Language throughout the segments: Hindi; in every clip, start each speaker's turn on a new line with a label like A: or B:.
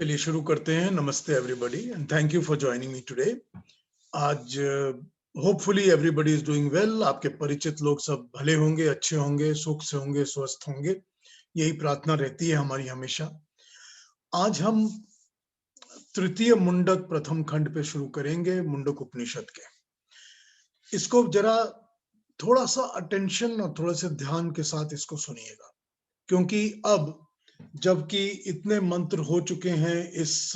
A: चलिए शुरू करते हैं। नमस्ते everybody and thank you for joining me today. आज hopefully everybody is doing well. आपके परिचित लोग सब भले होंगे, अच्छे होंगे, सुख से होंगे, स्वस्थ होंगे, यही प्रार्थना रहती है हमारी हमेशा। आज हम तृतीय मुंडक प्रथम खंड पे शुरू करेंगे, मुंडक उपनिषद के। इसको जरा थोड़ा सा अटेंशन और थोड़ा सा ध्यान के साथ इसको सुनिएगा, क्योंकि अब जबकि इतने मंत्र हो चुके हैं इस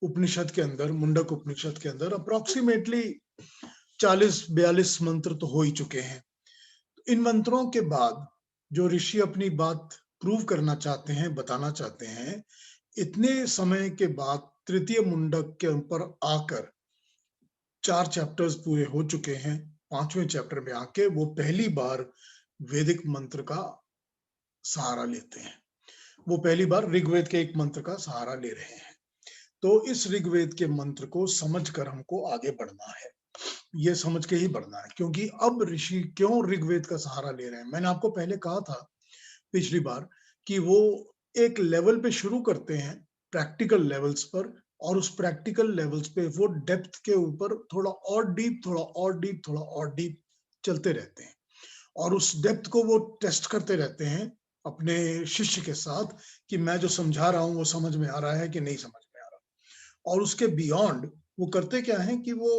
A: उपनिषद के अंदर, मुंडक उपनिषद के अंदर अप्रोक्सीमेटली 40-42 मंत्र तो हो ही चुके हैं। इन मंत्रों के बाद जो ऋषि अपनी बात प्रूव करना चाहते हैं, बताना चाहते हैं, इतने समय के बाद तृतीय मुंडक के ऊपर आकर 4 चैप्टर्स पूरे हो चुके हैं। 5वें चैप्टर में आके वो पहली बार वैदिक मंत्र का सहारा लेते हैं। वो पहली बार ऋग्वेद के एक मंत्र का सहारा ले रहे हैं। तो इस ऋग्वेद के मंत्र को समझकर हमको आगे बढ़ना है, ये समझ के ही बढ़ना है, क्योंकि अब ऋषि क्यों ऋग्वेद का सहारा ले रहे हैं। मैंने आपको पहले कहा था पिछली बार कि वो एक लेवल पे शुरू करते हैं, प्रैक्टिकल लेवल्स पर, और उस प्रैक्टिकल लेवल्स पे वो डेप्थ के ऊपर थोड़ा और डीप, थोड़ा और डीप, थोड़ा और डीप चलते रहते हैं, और उस डेप्थ को वो टेस्ट करते रहते हैं अपने शिष्य के साथ कि मैं जो समझा रहा हूं वो समझ में आ रहा है कि नहीं समझ में आ रहा। और उसके बियॉन्ड वो करते क्या है कि वो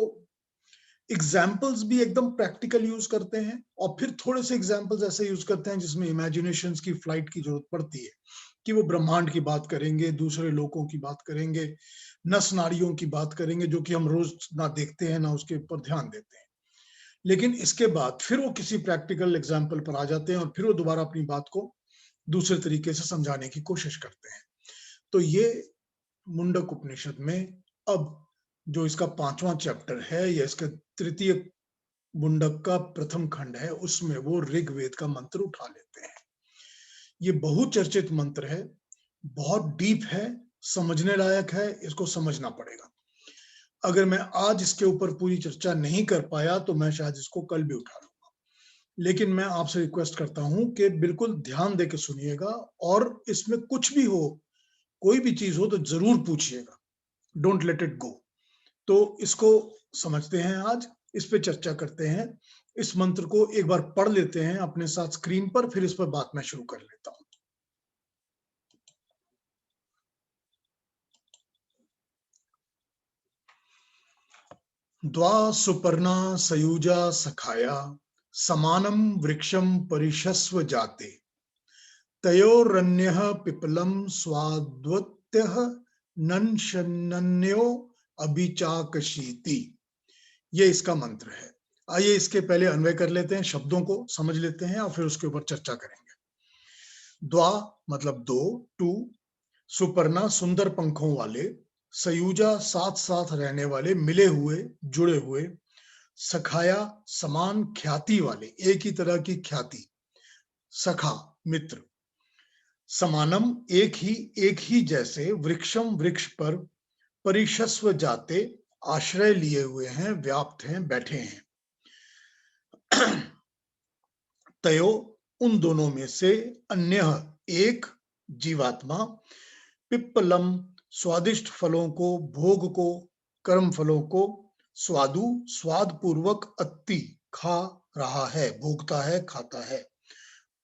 A: एग्जाम्पल्स भी एकदम प्रैक्टिकल यूज करते हैं, और फिर थोड़े से एग्जाम्पल्स ऐसे यूज करते हैं जिसमें इमेजिनेशन की फ्लाइट की जरूरत पड़ती है, कि वो ब्रह्मांड की बात करेंगे, दूसरे लोकों की बात करेंगे, नस नारियों की बात करेंगे, जो कि हम रोज ना देखते हैं ना उसके ऊपर ध्यान देते हैं। लेकिन इसके बाद फिर वो किसी प्रैक्टिकल एग्जाम्पल पर आ जाते हैं और फिर वो दोबारा अपनी बात को दूसरे तरीके से समझाने की कोशिश करते हैं। तो ये मुंडक उपनिषद में अब जो इसका 5वां चैप्टर है, या इसका तृतीय मुंडक का प्रथम खंड है, उसमें वो ऋग्वेद का मंत्र उठा लेते हैं। ये बहुचर्चित मंत्र है, बहुत डीप है, समझने लायक है, इसको समझना पड़ेगा। अगर मैं आज इसके ऊपर पूरी चर्चा नहीं कर पाया तो मैं शायद इसको कल भी उठा लूंगा, लेकिन मैं आपसे रिक्वेस्ट करता हूं कि बिल्कुल ध्यान देकर सुनिएगा, और इसमें कुछ भी हो, कोई भी चीज हो तो जरूर पूछिएगा, डोंट लेट इट गो। तो इसको समझते हैं, आज इस पे चर्चा करते हैं। इस मंत्र को एक बार पढ़ लेते हैं अपने साथ स्क्रीन पर, फिर इस पर बात मैं शुरू कर लेता हूं। द्वा सुपर्णा सयुजा सखाया समानम वृक्षम परिशस्व जाते तयोरन्यः पिपलम स्वाद्वत्यः नन्शन्यो अभिचाकशीति। ये इसका मंत्र है। आइए इसके पहले अन्वय कर लेते हैं, शब्दों को समझ लेते हैं और फिर उसके ऊपर चर्चा करेंगे। द्वा मतलब दो, टू, सुपर्णा सुंदर पंखों वाले, सयुजा साथ साथ रहने वाले, मिले हुए, जुड़े हुए, सखाया समान ख्याति वाले, एक ही तरह की ख्याति, सखा मित्र, समानम एक ही जैसे, वृक्षम वृक्ष पर, परिशस्व जाते आश्रय लिए हुए हैं, व्याप्त हैं, बैठे हैं। तयो उन दोनों में से, अन्य एक जीवात्मा, पिप्पलम स्वादिष्ट फलों को, भोग को, कर्म फलों को, स्वादु स्वाद पूर्वक, अत्ति खा रहा है, भोगता है, खाता है,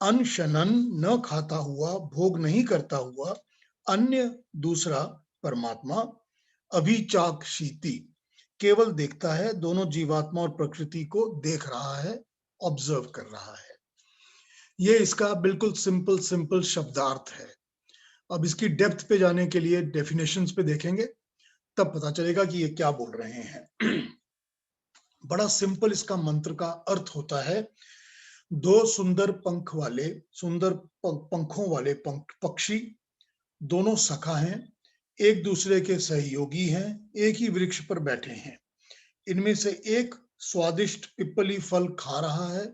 A: अनशनन न खाता हुआ, भोग नहीं करता हुआ, अन्य दूसरा परमात्मा, अभिचाक्षीति केवल देखता है, दोनों जीवात्मा और प्रकृति को देख रहा है, ऑब्जर्व कर रहा है। ये इसका बिल्कुल सिंपल शब्दार्थ है। अब इसकी डेप्थ पे जाने के लिए डेफिनेशंस पे देखेंगे, तब पता चलेगा कि ये क्या बोल रहे हैं। बड़ा सिंपल इसका मंत्र का अर्थ होता है, दो सुंदर पंख वाले, सुंदर पंखों वाले पक्षी, दोनों सखा हैं, एक दूसरे के सहयोगी हैं, एक ही वृक्ष पर बैठे हैं। इनमें से एक स्वादिष्ट पिपली फल खा रहा है,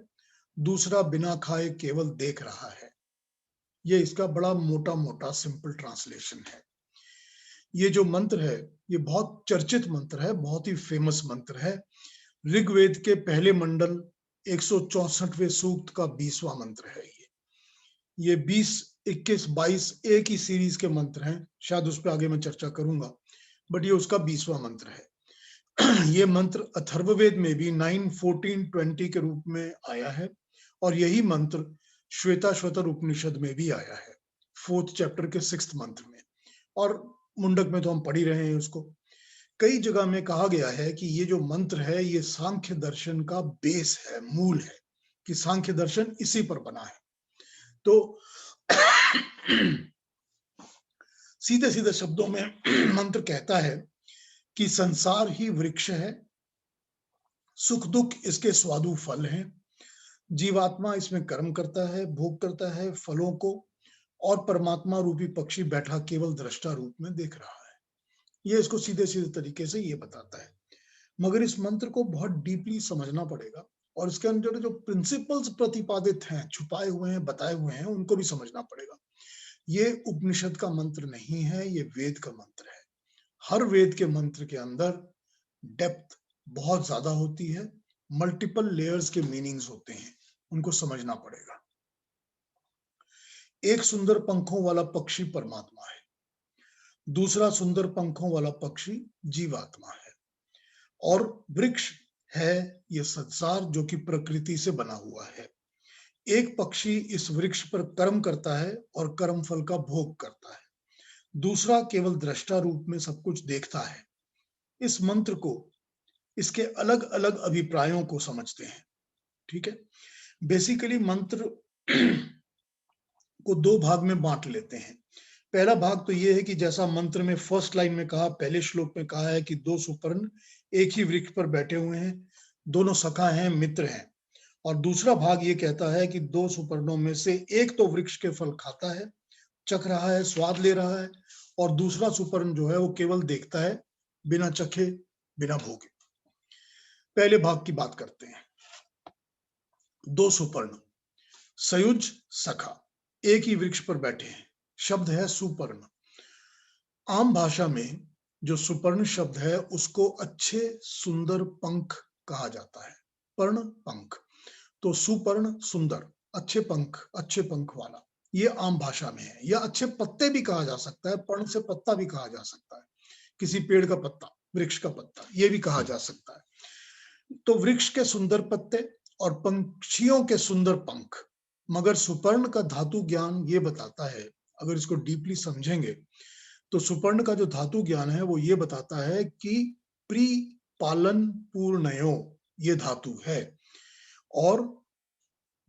A: दूसरा बिना खाए केवल देख रहा है। ये इसका बड़ा मोटा मोटा सिंपल ट्रांसलेशन है। ये जो मंत्र है ये बहुत चर्चित मंत्र है, बहुत ही फेमस मंत्र है। ऋग्वेद के पहले मंडल 164वें सूक्त का 20वां मंत्र है। ये 20, 21, 22 एक ही सीरीज के मंत्र हैं, शायद उस पर आगे मैं चर्चा करूंगा, बट ये उसका 20वां मंत्र है। ये मंत्र अथर्ववेद में भी 9, 14, 20 के रूप में आया है, और यही मंत्र श्वेताश्वतर उपनिषद में भी आया है, 4th चैप्टर के 6th मंत्र में, और मुंडक में तो हम पढ़ ही रहे हैं उसको। कई जगह में कहा गया है कि ये जो मंत्र है ये सांख्य दर्शन का बेस है, मूल है, कि सांख्य दर्शन इसी पर बना है। तो सीधे सीधे शब्दों में मंत्र कहता है कि संसार ही वृक्ष है, सुख दुख इसके स्वादु फल हैं, जीवात्मा इसमें कर्म करता है, भोग करता है फलों को, और परमात्मा रूपी पक्षी बैठा केवल दृष्टा रूप में देख रहा है। ये इसको सीधे सीधे तरीके से ये बताता है, मगर इस मंत्र को बहुत डीपली समझना पड़ेगा, और इसके अंदर जो प्रिंसिपल्स प्रतिपादित हैं, छुपाए हुए हैं, बताए हुए हैं, उनको भी समझना पड़ेगा। ये उपनिषद का मंत्र नहीं है, ये वेद का मंत्र है। हर वेद के मंत्र के अंदर डेप्थ बहुत ज्यादा होती है, मल्टीपल लेयर्स के मीनिंग्स होते हैं, उनको समझना पड़ेगा। एक सुंदर पंखों वाला पक्षी परमात्मा है, दूसरा सुंदर पंखों वाला पक्षी जीवात्मा है, और वृक्ष है ये संसार जो कि प्रकृति से बना हुआ है। एक पक्षी इस वृक्ष पर कर्म करता है और कर्म फल का भोग करता है, दूसरा केवल दृष्टा रूप में सब कुछ देखता है। इस मंत्र को, इसके अलग अलग अभिप्रायों को समझते हैं, ठीक है। बेसिकली मंत्र को दो भाग में बांट लेते हैं। पहला भाग तो ये है कि जैसा मंत्र में फर्स्ट लाइन में कहा, पहले श्लोक में कहा है कि दो सुपर्ण एक ही वृक्ष पर बैठे हुए हैं, दोनों सखा हैं, मित्र हैं। और दूसरा भाग ये कहता है कि दो सुपर्णों में से एक तो वृक्ष के फल खाता है, चख रहा है, स्वाद ले रहा है, और दूसरा सुपर्ण जो है वो केवल देखता है, बिना चखे, बिना भोगे। पहले भाग की बात करते हैं। दो सुपर्ण, सयुज सखा, एक ही वृक्ष पर बैठे हैं, शब्द है सुपर्ण। आम भाषा में जो सुपर्ण शब्द है उसको अच्छे सुंदर पंख कहा जाता है, पर्ण पंख। तो सुपर्ण सुंदर, अच्छे पंख वाला, ये आम भाषा में है। या अच्छे पत्ते भी कहा जा सकता है, पर्ण से पत्ता भी कहा जा सकता है, किसी पेड़ का पत्ता, वृक्ष का पत्ता, ये भी कहा जा सकता है। तो वृक्ष के सुंदर पत्ते और पंछियों के सुंदर पंख। मगर सुपर्ण का धातु ज्ञान ये बताता है, अगर इसको डीपली समझेंगे तो सुपर्ण का जो धातु ज्ञान है वो ये बताता है कि प्री पालन पूर्णयो ये धातु है, और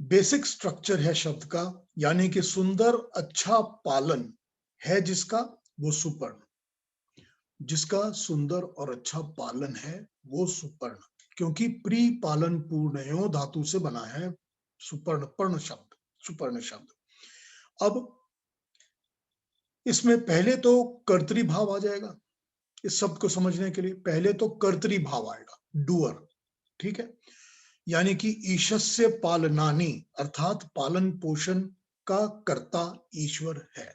A: बेसिक स्ट्रक्चर है शब्द का, यानी कि सुंदर अच्छा पालन है जिसका, वो सुपर्ण, जिसका सुंदर और अच्छा पालन है वो सुपर्ण, क्योंकि प्री पालन पूर्णयो धातु से बना है सुपर्ण, पर्ण शब्द, सुपर्ण शब्द। अब इसमें पहले तो कर्तृभाव आ जाएगा, इस शब्द को समझने के लिए पहले तो कर्तृभाव आएगा, डूअर, ठीक है। यानी कि ईशस्य पालनानी, अर्थात पालन पोषण का कर्ता ईश्वर है।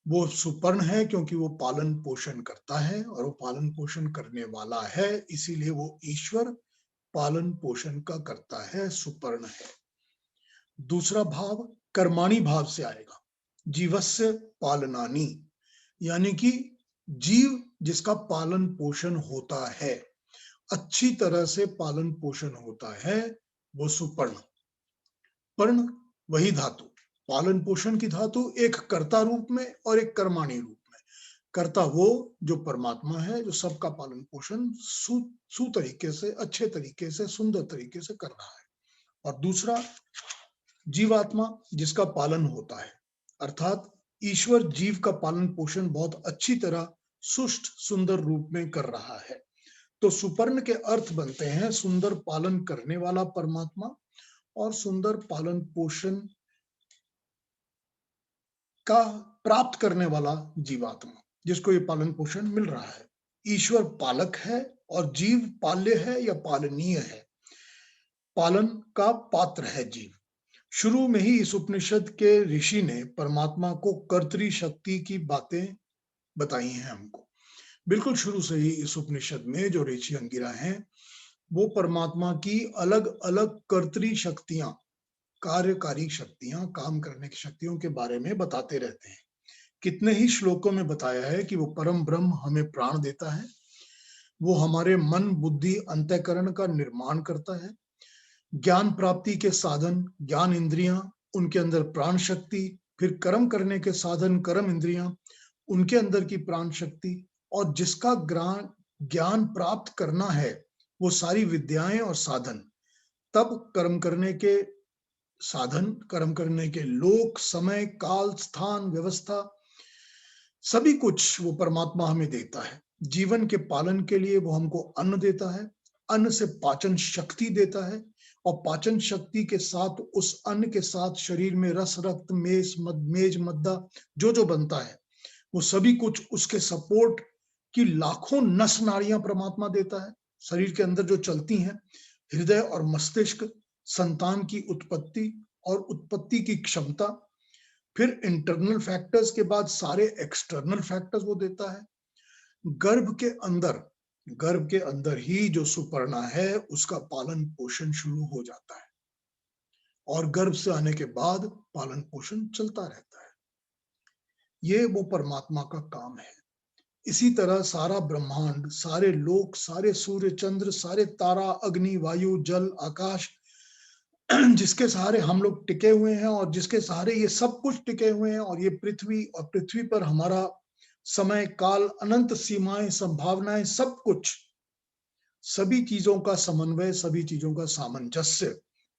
A: वो सुपर्ण है क्योंकि वो पालन पोषण करता है, और वो पालन पोषण करने वाला है, इसीलिए वो ईश्वर पालन पोषण का करता है, सुपर्ण है। दूसरा भाव कर्माणी भाव से आएगा, जीवस्य पालनानी, यानी कि जीव जिसका पालन पोषण होता है, अच्छी तरह से पालन पोषण होता है, वो सुपर्ण। पर्ण वही धातु, पालन पोषण की धातु, एक कर्ता रूप में और एक कर्माणी रूप में। कर्ता वो जो परमात्मा है, जो सबका पालन पोषण सु तरीके से, अच्छे तरीके से, सुंदर तरीके से कर रहा है। और दूसरा जीवात्मा जिसका पालन होता है, अर्थात ईश्वर जीव का पालन पोषण बहुत अच्छी तरह सुष्ट सुंदर रूप में कर रहा है। तो सुपर्ण के अर्थ बनते हैं सुंदर पालन करने वाला परमात्मा और सुंदर पालन पोषण का प्राप्त करने वाला जीवात्मा, जिसको ये पालन पोषण मिल रहा है। ईश्वर पालक है और जीव पाल्य है या पालनीय है, पालन का पात्र है जीव। शुरू में ही इस उपनिषद के ऋषि ने परमात्मा को कर्तरी शक्ति की बातें बताई हैं हमको। बिल्कुल शुरू से ही इस उपनिषद में जो ऋषि अंगिरा हैं वो परमात्मा की अलग अलग कर्तरी शक्तियां, कार्यकारी शक्तियां, काम करने की शक्तियों के बारे में बताते रहते हैं। कितने ही श्लोकों में बताया है कि वो परम ब्रह्म हमें प्राण देता है, वो हमारे मन, बुद्धि, अंतःकरण का निर्माण करता है, ज्ञान प्राप्ति के साधन ज्ञान इंद्रियां, उनके अंदर प्राण शक्ति, फिर कर्म करने के साधन कर्म इंद्रियां, उनके अंदर की प्राण शक्ति, और जिसका ज्ञान प्राप्त करना है वो सारी विद्याएं और साधन, तब कर्म करने के साधन, कर्म करने के लोक, समय, काल, स्थान, व्यवस्था, सभी कुछ वो परमात्मा हमें देता है। जीवन के पालन के लिए वो हमको अन्न देता है, अन्न से पाचन शक्ति देता है, और पाचन शक्ति के साथ उस अन्न के साथ शरीर में रस, रक्त, मेज, मद्दा जो बनता है, वो सभी कुछ उसके सपोर्ट की लाखों नस नाड़ियां परमात्मा देता है शरीर के अंदर जो चलती हैं। हृदय और मस्तिष्क, संतान की उत्पत्ति और उत्पत्ति की क्षमता, फिर इंटरनल फैक्टर्स के बाद सारे एक्सटर्नल फैक्टर्स वो देता है। गर्भ के अंदर ही जो सुपर्णा है उसका पालन पोषण शुरू हो जाता है, और गर्भ से आने के बाद पालन पोषण चलता रहता है। ये वो परमात्मा का काम है। इसी तरह सारा ब्रह्मांड, सारे लोक, सारे सूर्य चंद्र, सारे तारा, अग्नि, वायु, जल, आकाश, जिसके सहारे हम लोग टिके हुए हैं और जिसके सहारे ये सब कुछ टिके हुए हैं, और ये पृथ्वी, और पृथ्वी पर हमारा समय, काल, अनंत सीमाएं, संभावनाएं, सब कुछ, सभी चीजों का समन्वय, सभी चीजों का सामंजस्य,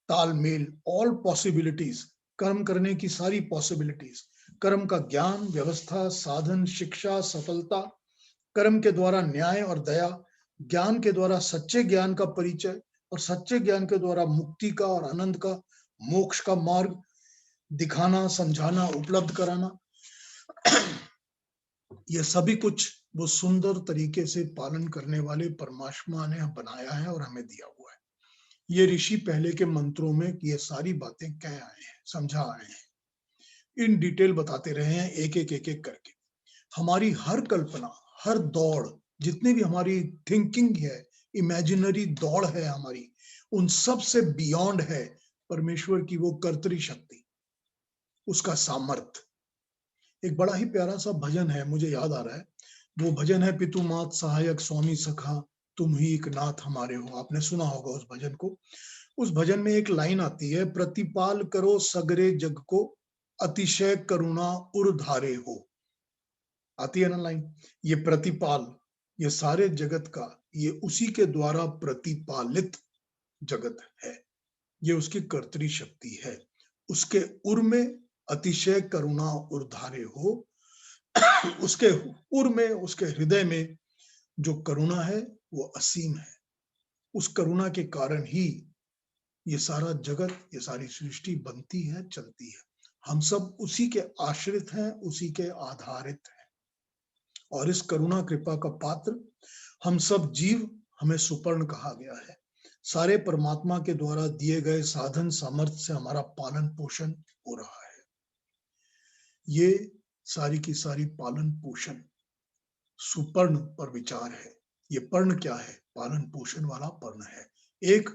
A: तालमेल, ऑल पॉसिबिलिटीज, कर्म करने की सारी पॉसिबिलिटीज, कर्म का ज्ञान, व्यवस्था, साधन, शिक्षा, सफलता, कर्म के द्वारा न्याय और दया, ज्ञान के द्वारा सच्चे ज्ञान का परिचय, और सच्चे ज्ञान के द्वारा मुक्ति का और आनंद का, मोक्ष का मार्ग दिखाना, समझाना, उपलब्ध कराना, ये सभी कुछ वो सुंदर तरीके से पालन करने वाले परमात्मा ने बनाया है और हमें दिया हुआ है। ये ऋषि पहले के मंत्रों में ये सारी बातें कह आए हैं, समझा आए हैं, इन डिटेल बताते रहे हैं, एक एक करके। हमारी हर कल्पना, हर दौड़, जितनी भी हमारी थिंकिंग है, इमेजिनरी दौड़ है हमारी, उन सब से बियॉन्ड है परमेश्वर की वो कर्तरी शक्ति, उसका सामर्थ्य। एक बड़ा ही प्यारा सा भजन है, मुझे याद आ रहा है, वो भजन है, पितु मात सहायक स्वामी सखा, तुम ही एक नाथ हमारे हो। आपने सुना होगा उस भजन को। उस भजन में एक लाइन आती है, प्रतिपाल करो सगरे जग को, अतिशय करुणा उर्धारे हो। आती है ना लाइन, ये प्रतिपाल, ये सारे जगत का, ये उसी के द्वारा प्रतिपालित जगत है, ये उसकी कर्तरी शक्ति है। उसके उर में अतिशय करुणा उर्धारे हो, उसके उर में, उसके हृदय में जो करुणा है वो असीम है। उस करुणा के कारण ही ये सारा जगत, ये सारी सृष्टि बनती है, चलती है। हम सब उसी के आश्रित हैं, उसी के आधारित हैं, और इस करुणा कृपा का पात्र हम सब जीव, हमें सुपर्ण कहा गया है। सारे परमात्मा के द्वारा दिए गए साधन सामर्थ्य से हमारा पालन पोषण हो रहा है। ये सारी की सारी पालन पोषण सुपर्ण पर विचार है। ये पर्ण क्या है? पालन पोषण वाला पर्ण है। एक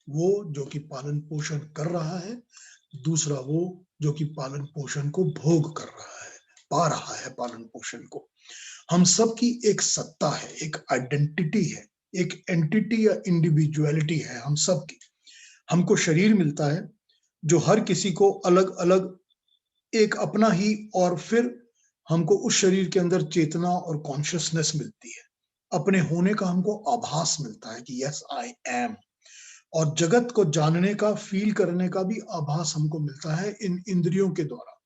A: वो जो कि पालन पोषण कर रहा है, दूसरा वो जो कि पालन पोषण को भोग कर रहा है, पा रहा है पालन पोषण को। हम सब की एक सत्ता है, एक आइडेंटिटी है, एक एंटिटी या इंडिविजुअलिटी है हम सब की। हमको शरीर मिलता है जो हर किसी को अलग अलग एक अपना ही, और फिर हमको उस शरीर के अंदर चेतना और कॉन्शियसनेस मिलती है, अपने होने का हमको आभास मिलता है कि यस आई एम, और जगत को जानने का, फील करने का भी आभास हमको मिलता है इन इंद्रियों के द्वारा।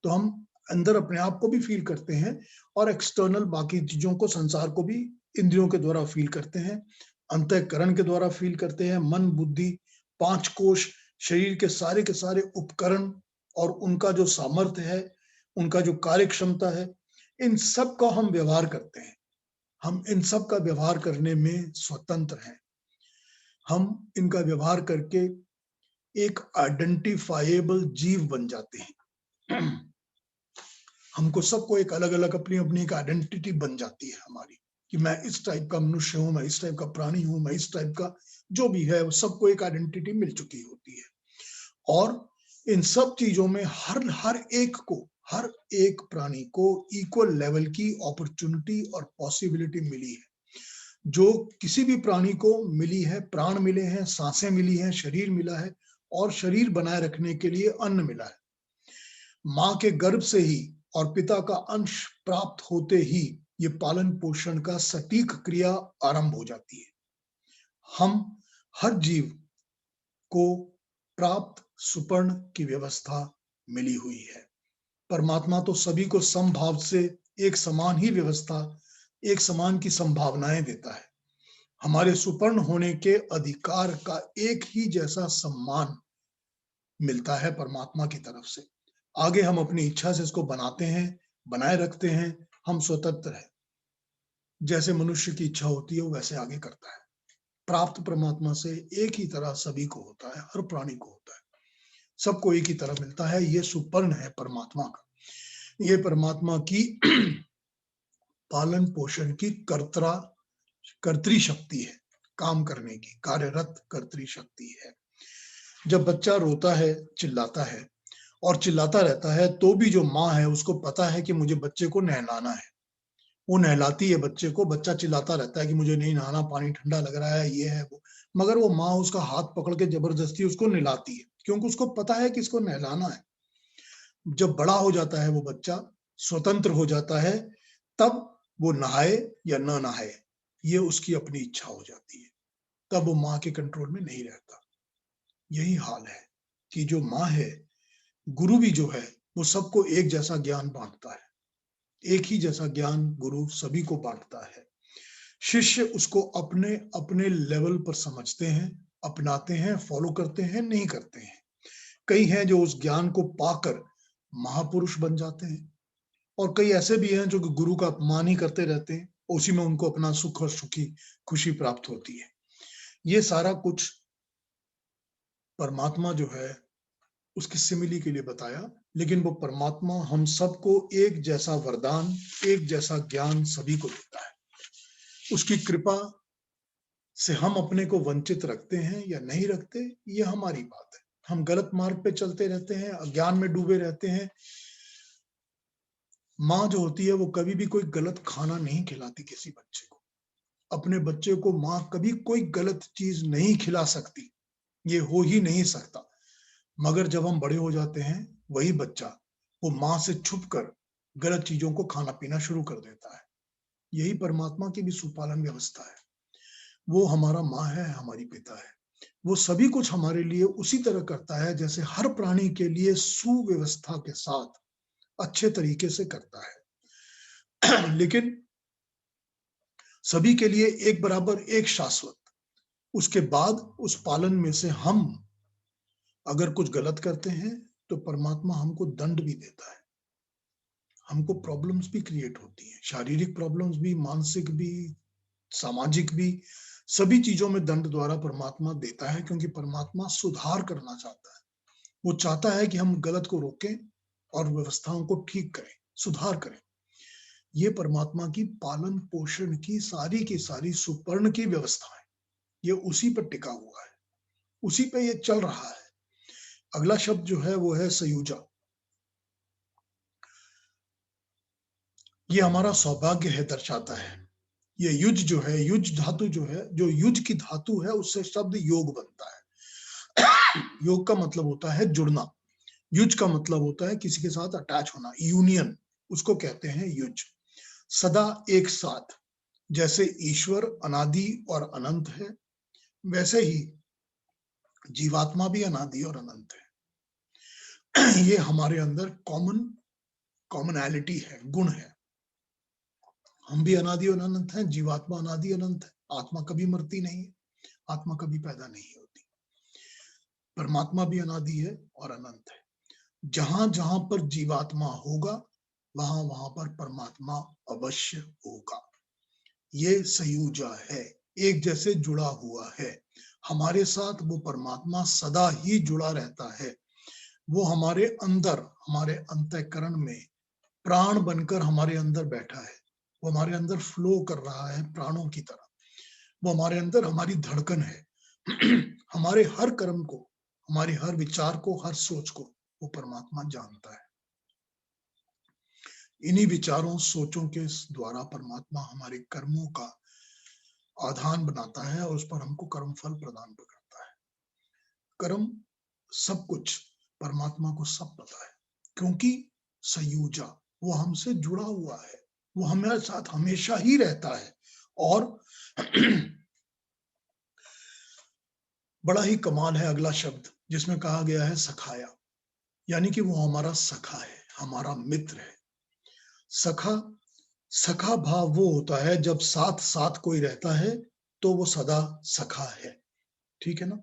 A: तो हम अंदर अपने आप को भी फील करते हैं, और एक्सटर्नल बाकी चीजों को, संसार को भी इंद्रियों के द्वारा फील करते हैं, अंतःकरण के द्वारा फील करते हैं। मन, बुद्धि, 5 कोश, शरीर के सारे उपकरण और उनका जो सामर्थ्य है, उनका जो कार्य क्षमता है, इन सब का हम व्यवहार करते हैं। हम इन सब का व्यवहार करने में स्वतंत्र हैं। हम इनका व्यवहार करके एक आइडेंटिफाइएबल जीव बन जाते हैं। हमको सबको एक अलग अलग अपनी अपनी एक आइडेंटिटी बन जाती है हमारी, कि मैं इस टाइप का मनुष्य हूं, मैं इस टाइप का प्राणी हूं, मैं इस टाइप का जो भी है, सबको एक आइडेंटिटी मिल चुकी होती है। और इन सब चीजों में हर एक प्राणी को इक्वल लेवल की अपॉर्चुनिटी और पॉसिबिलिटी मिली है। जो किसी भी प्राणी को मिली है, प्राण मिले हैं, सांसें मिली हैं, शरीर मिला है और शरीर बनाए रखने के लिए अन्न मिला है। मां के गर्भ से ही और पिता का अंश प्राप्त होते ही ये पालन पोषण का सटीक क्रिया आरंभ हो जाती है। हम हर जीव को प्राप्त सुपर्ण की व्यवस्था मिली हुई है। परमात्मा तो सभी को समभाव से एक समान ही व्यवस्था, एक समान की संभावनाएं देता है। हमारे सुपर्ण होने के अधिकार का एक ही जैसा सम्मान मिलता है परमात्मा की तरफ से। आगे हम अपनी इच्छा से इसको बनाते हैं, बनाए रखते हैं। हम स्वतंत्र हैं। जैसे मनुष्य की इच्छा होती है वो वैसे आगे करता है। प्राप्त परमात्मा से एक ही तरह सभी को होता है, हर प्राणी को होता है, सबको एक ही तरह मिलता है। ये सुपर्ण है परमात्मा का। ये परमात्मा की पालन पोषण की कर्तरी शक्ति है, काम करने की कार्यरत कर्तरी शक्ति है। जब बच्चा रोता है, चिल्लाता है और चिल्लाता रहता है, तो भी जो माँ है उसको पता है कि मुझे बच्चे को नहलाना है। वो नहलाती है बच्चे को। बच्चा चिल्लाता रहता है कि मुझे नहीं नहाना, पानी ठंडा लग रहा है, ये है वो। मगर वो माँ उसका हाथ पकड़ के जबरदस्ती उसको नहलाती है, क्योंकि उसको पता है कि इसको नहलाना है। जब बड़ा हो जाता है वो बच्चा, स्वतंत्र हो जाता है, तब वो नहाए या न नहाए ये उसकी अपनी इच्छा हो जाती है। तब वो माँ के कंट्रोल में नहीं रहता। यही हाल है कि जो माँ है, गुरु भी जो है, वो सबको एक जैसा ज्ञान बांटता है। एक ही जैसा ज्ञान गुरु सभी को बांटता है। शिष्य उसको अपने अपने लेवल पर समझते हैं, अपनाते हैं, फॉलो करते हैं, नहीं करते हैं। कई हैं जो उस ज्ञान को पाकर महापुरुष बन जाते हैं और कई ऐसे भी हैं जो गुरु का अपमान ही करते रहते हैं। उसी में उनको अपना सुख और खुशी प्राप्त होती है। ये सारा कुछ परमात्मा जो है उसकी सिमिली के लिए बताया, लेकिन वो परमात्मा हम सबको एक जैसा वरदान, एक जैसा ज्ञान सभी को देता है। उसकी कृपा से हम अपने को वंचित रखते हैं या नहीं रखते, ये हमारी बात है। हम गलत मार्ग पे चलते रहते हैं, अज्ञान में डूबे रहते हैं। माँ जो होती है वो कभी भी कोई गलत खाना नहीं खिलाती किसी बच्चे को। अपने बच्चे को माँ कभी कोई गलत चीज नहीं खिला सकती, ये हो ही नहीं सकता। मगर जब हम बड़े हो जाते हैं, वही बच्चा वो माँ से छुप कर गलत चीजों को खाना पीना शुरू कर देता है। यही परमात्मा की भी सुपालन व्यवस्था है। वो हमारा माँ है, हमारी पिता है। वो सभी कुछ हमारे लिए उसी तरह करता है जैसे हर प्राणी के लिए सुव्यवस्था के साथ अच्छे तरीके से करता है। लेकिन सभी के लिए एक बराबर, एक शाश्वत। उसके बाद उस पालन में से हम अगर कुछ गलत करते हैं तो परमात्मा हमको दंड भी देता है। हमको प्रॉब्लम्स भी क्रिएट होती हैं, शारीरिक प्रॉब्लम्स भी, मानसिक भी, सामाजिक भी। सभी चीजों में दंड द्वारा परमात्मा देता है, क्योंकि परमात्मा सुधार करना चाहता है। वो चाहता है कि हम गलत को रोकें और व्यवस्थाओं को ठीक करें, सुधार करें। ये परमात्मा की पालन पोषण की सारी सुपर्ण की व्यवस्था है। ये उसी पर टिका हुआ है, उसी पे ये चल रहा है। अगला शब्द जो है वो है सयुजा। ये हमारा सौभाग्य है, दर्शाता है। ये युज जो है, युज धातु जो है, जो युज की धातु है उससे शब्द योग बनता है। योग का मतलब होता है जुड़ना। युज का मतलब होता है किसी के साथ अटैच होना, यूनियन, उसको कहते हैं युज। सदा एक साथ, जैसे ईश्वर अनादि और अनंत है, वैसे ही जीवात्मा भी अनादि और अनंत है। ये हमारे अंदर कॉमनैलिटी है, गुण है। हम भी अनादि और अनंत हैं, जीवात्मा अनादि अनंत है। आत्मा कभी मरती नहीं है, आत्मा कभी पैदा नहीं होती। परमात्मा भी अनादि है और अनंत है। जहां जहां पर जीवात्मा होगा, वहां वहां पर परमात्मा अवश्य होगा। ये संयुजा है, एक जैसे जुड़ा हुआ है। हमारे साथ वो परमात्मा सदा ही जुड़ा रहता है। वो हमारे अंदर, हमारे अंतःकरण में प्राण बनकर हमारे अंदर बैठा है। वो हमारे अंदर फ्लो कर रहा है प्राणों की तरह। वो हमारे अंदर हमारी धड़कन है। हमारे हर कर्म को, हमारे हर विचार को, हर सोच को वो परमात्मा जानता है। इन्हीं विचारों सोचों के द्वारा परमात्मा हमारे कर्मों का आधान बनाता है और उस पर हमको कर्म फल प्रदान करता है। कर्म सब कुछ परमात्मा को सब पता है, क्योंकि संयोजा वो हमसे जुड़ा हुआ है, वो हमारे साथ हमेशा ही रहता है। और बड़ा ही कमाल है अगला शब्द जिसमें कहा गया है सखाया, यानी कि वो हमारा सखा है, हमारा मित्र है। सखा सखा भाव वो होता है जब साथ साथ कोई रहता है तो वो सदा सखा है, ठीक है ना।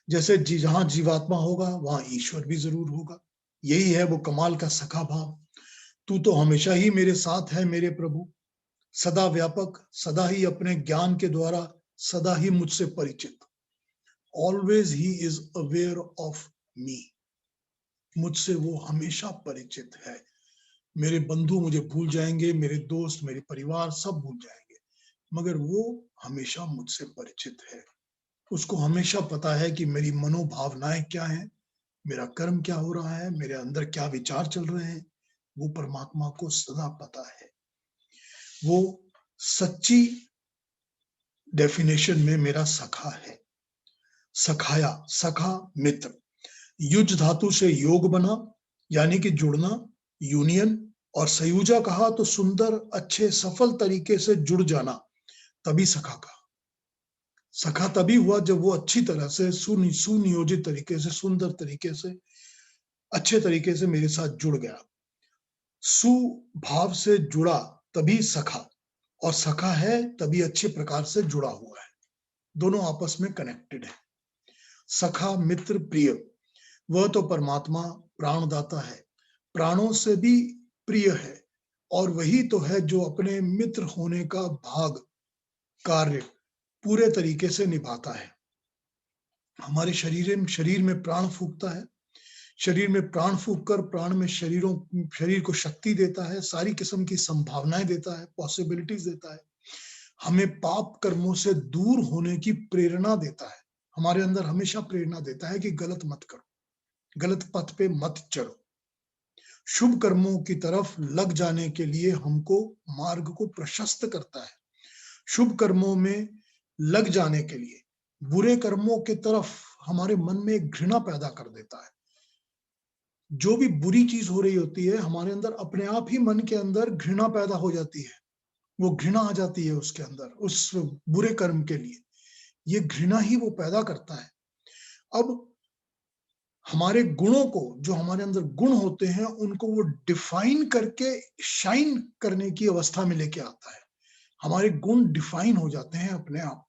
A: जैसे जहां जीवात्मा होगा वहां ईश्वर भी जरूर होगा। यही है वो कमाल का सखा भाव। तू तो हमेशा ही मेरे साथ है मेरे प्रभु, सदा व्यापक, सदा ही अपने ज्ञान के द्वारा, सदा ही मुझसे परिचित। Always he is aware of me, मुझसे वो हमेशा परिचित है। मेरे बंधु मुझे भूल जाएंगे, मेरे दोस्त, मेरे परिवार सब भूल जाएंगे, मगर वो हमेशा मुझसे परिचित है। उसको हमेशा पता है कि मेरी मनोभावनाएं क्या हैं, मेरा कर्म क्या हो रहा है, मेरे अंदर क्या विचार चल रहे हैं, वो परमात्मा को सदा पता है। वो सच्ची डेफिनेशन में मेरा सखा है। सखाया, सखा मित्र। युज धातु से योग बना, यानी कि जुड़ना, यूनियन। और संयुजा कहा तो सुंदर, अच्छे, सफल तरीके से जुड़ जाना, तभी सखा कहा। सखा तभी हुआ जब वो अच्छी तरह से सुनियोजित तरीके से, सुंदर तरीके से, अच्छे तरीके से मेरे साथ जुड़ गया। सुभाव से जुड़ा तभी सखा, और सखा है तभी अच्छे प्रकार से जुड़ा हुआ है। दोनों आपस में कनेक्टेड है। सखा, मित्र, प्रिय, वह तो परमात्मा प्राणदाता है, प्राणों से भी प्रिय है, और वही तो है जो अपने मित्र होने का भाग कार्य पूरे तरीके से निभाता है। हमारे शरीर में प्राण फूंकता है, शरीर में प्राण फूंककर प्राण में शरीर को शक्ति देता है, सारी किस्म की संभावनाएं देता है, पॉसिबिलिटीज देता है, हमें पाप कर्मों से दूर होने की प्रेरणा देता है। हमारे अंदर हमेशा प्रेरणा देता है कि गलत मत करो, गलत पथ पे मत चलो। शुभ कर्मों की तरफ लग जाने के लिए हमको मार्ग को प्रशस्त करता है। शुभ कर्मों में लग जाने के लिए बुरे कर्मों की तरफ हमारे मन में एक घृणा पैदा कर देता है। जो भी बुरी चीज हो रही होती है हमारे अंदर अपने आप ही मन के अंदर घृणा पैदा हो जाती है, वो घृणा आ जाती है उसके अंदर उस बुरे कर्म के लिए। ये घृणा ही वो पैदा करता है। अब हमारे गुणों को, जो हमारे अंदर गुण होते हैं, उनको वो डिफाइन करके शाइन करने की अवस्था में लेके आता है। हमारे गुण डिफाइन हो जाते हैं अपने आप,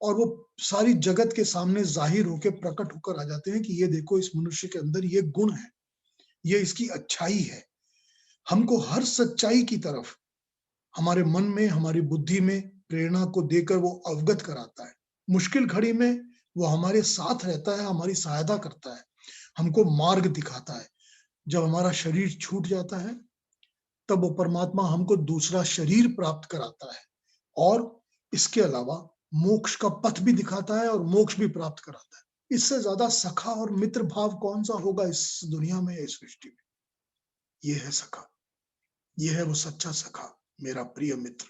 A: और वो सारी जगत के सामने जाहिर होकर प्रकट होकर आ जाते हैं कि ये देखो इस मनुष्य के अंदर ये गुण है, ये इसकी अच्छाई है। हमको हर सच्चाई की तरफ हमारे मन में, हमारी बुद्धि में प्रेरणा को देकर वो अवगत कराता है। मुश्किल घड़ी में वो हमारे साथ रहता है, हमारी सहायता करता है, हमको मार्ग दिखाता है। जब हमारा शरीर छूट जाता है तब वो परमात्मा हमको दूसरा शरीर प्राप्त कराता है, और इसके अलावा मोक्ष का पथ भी दिखाता है और मोक्ष भी प्राप्त कराता है। इससे ज्यादा सखा और मित्र भाव कौन सा होगा इस दुनिया में या इस सृष्टि में। ये है सखा, ये है वो सच्चा सखा, मेरा प्रिय मित्र।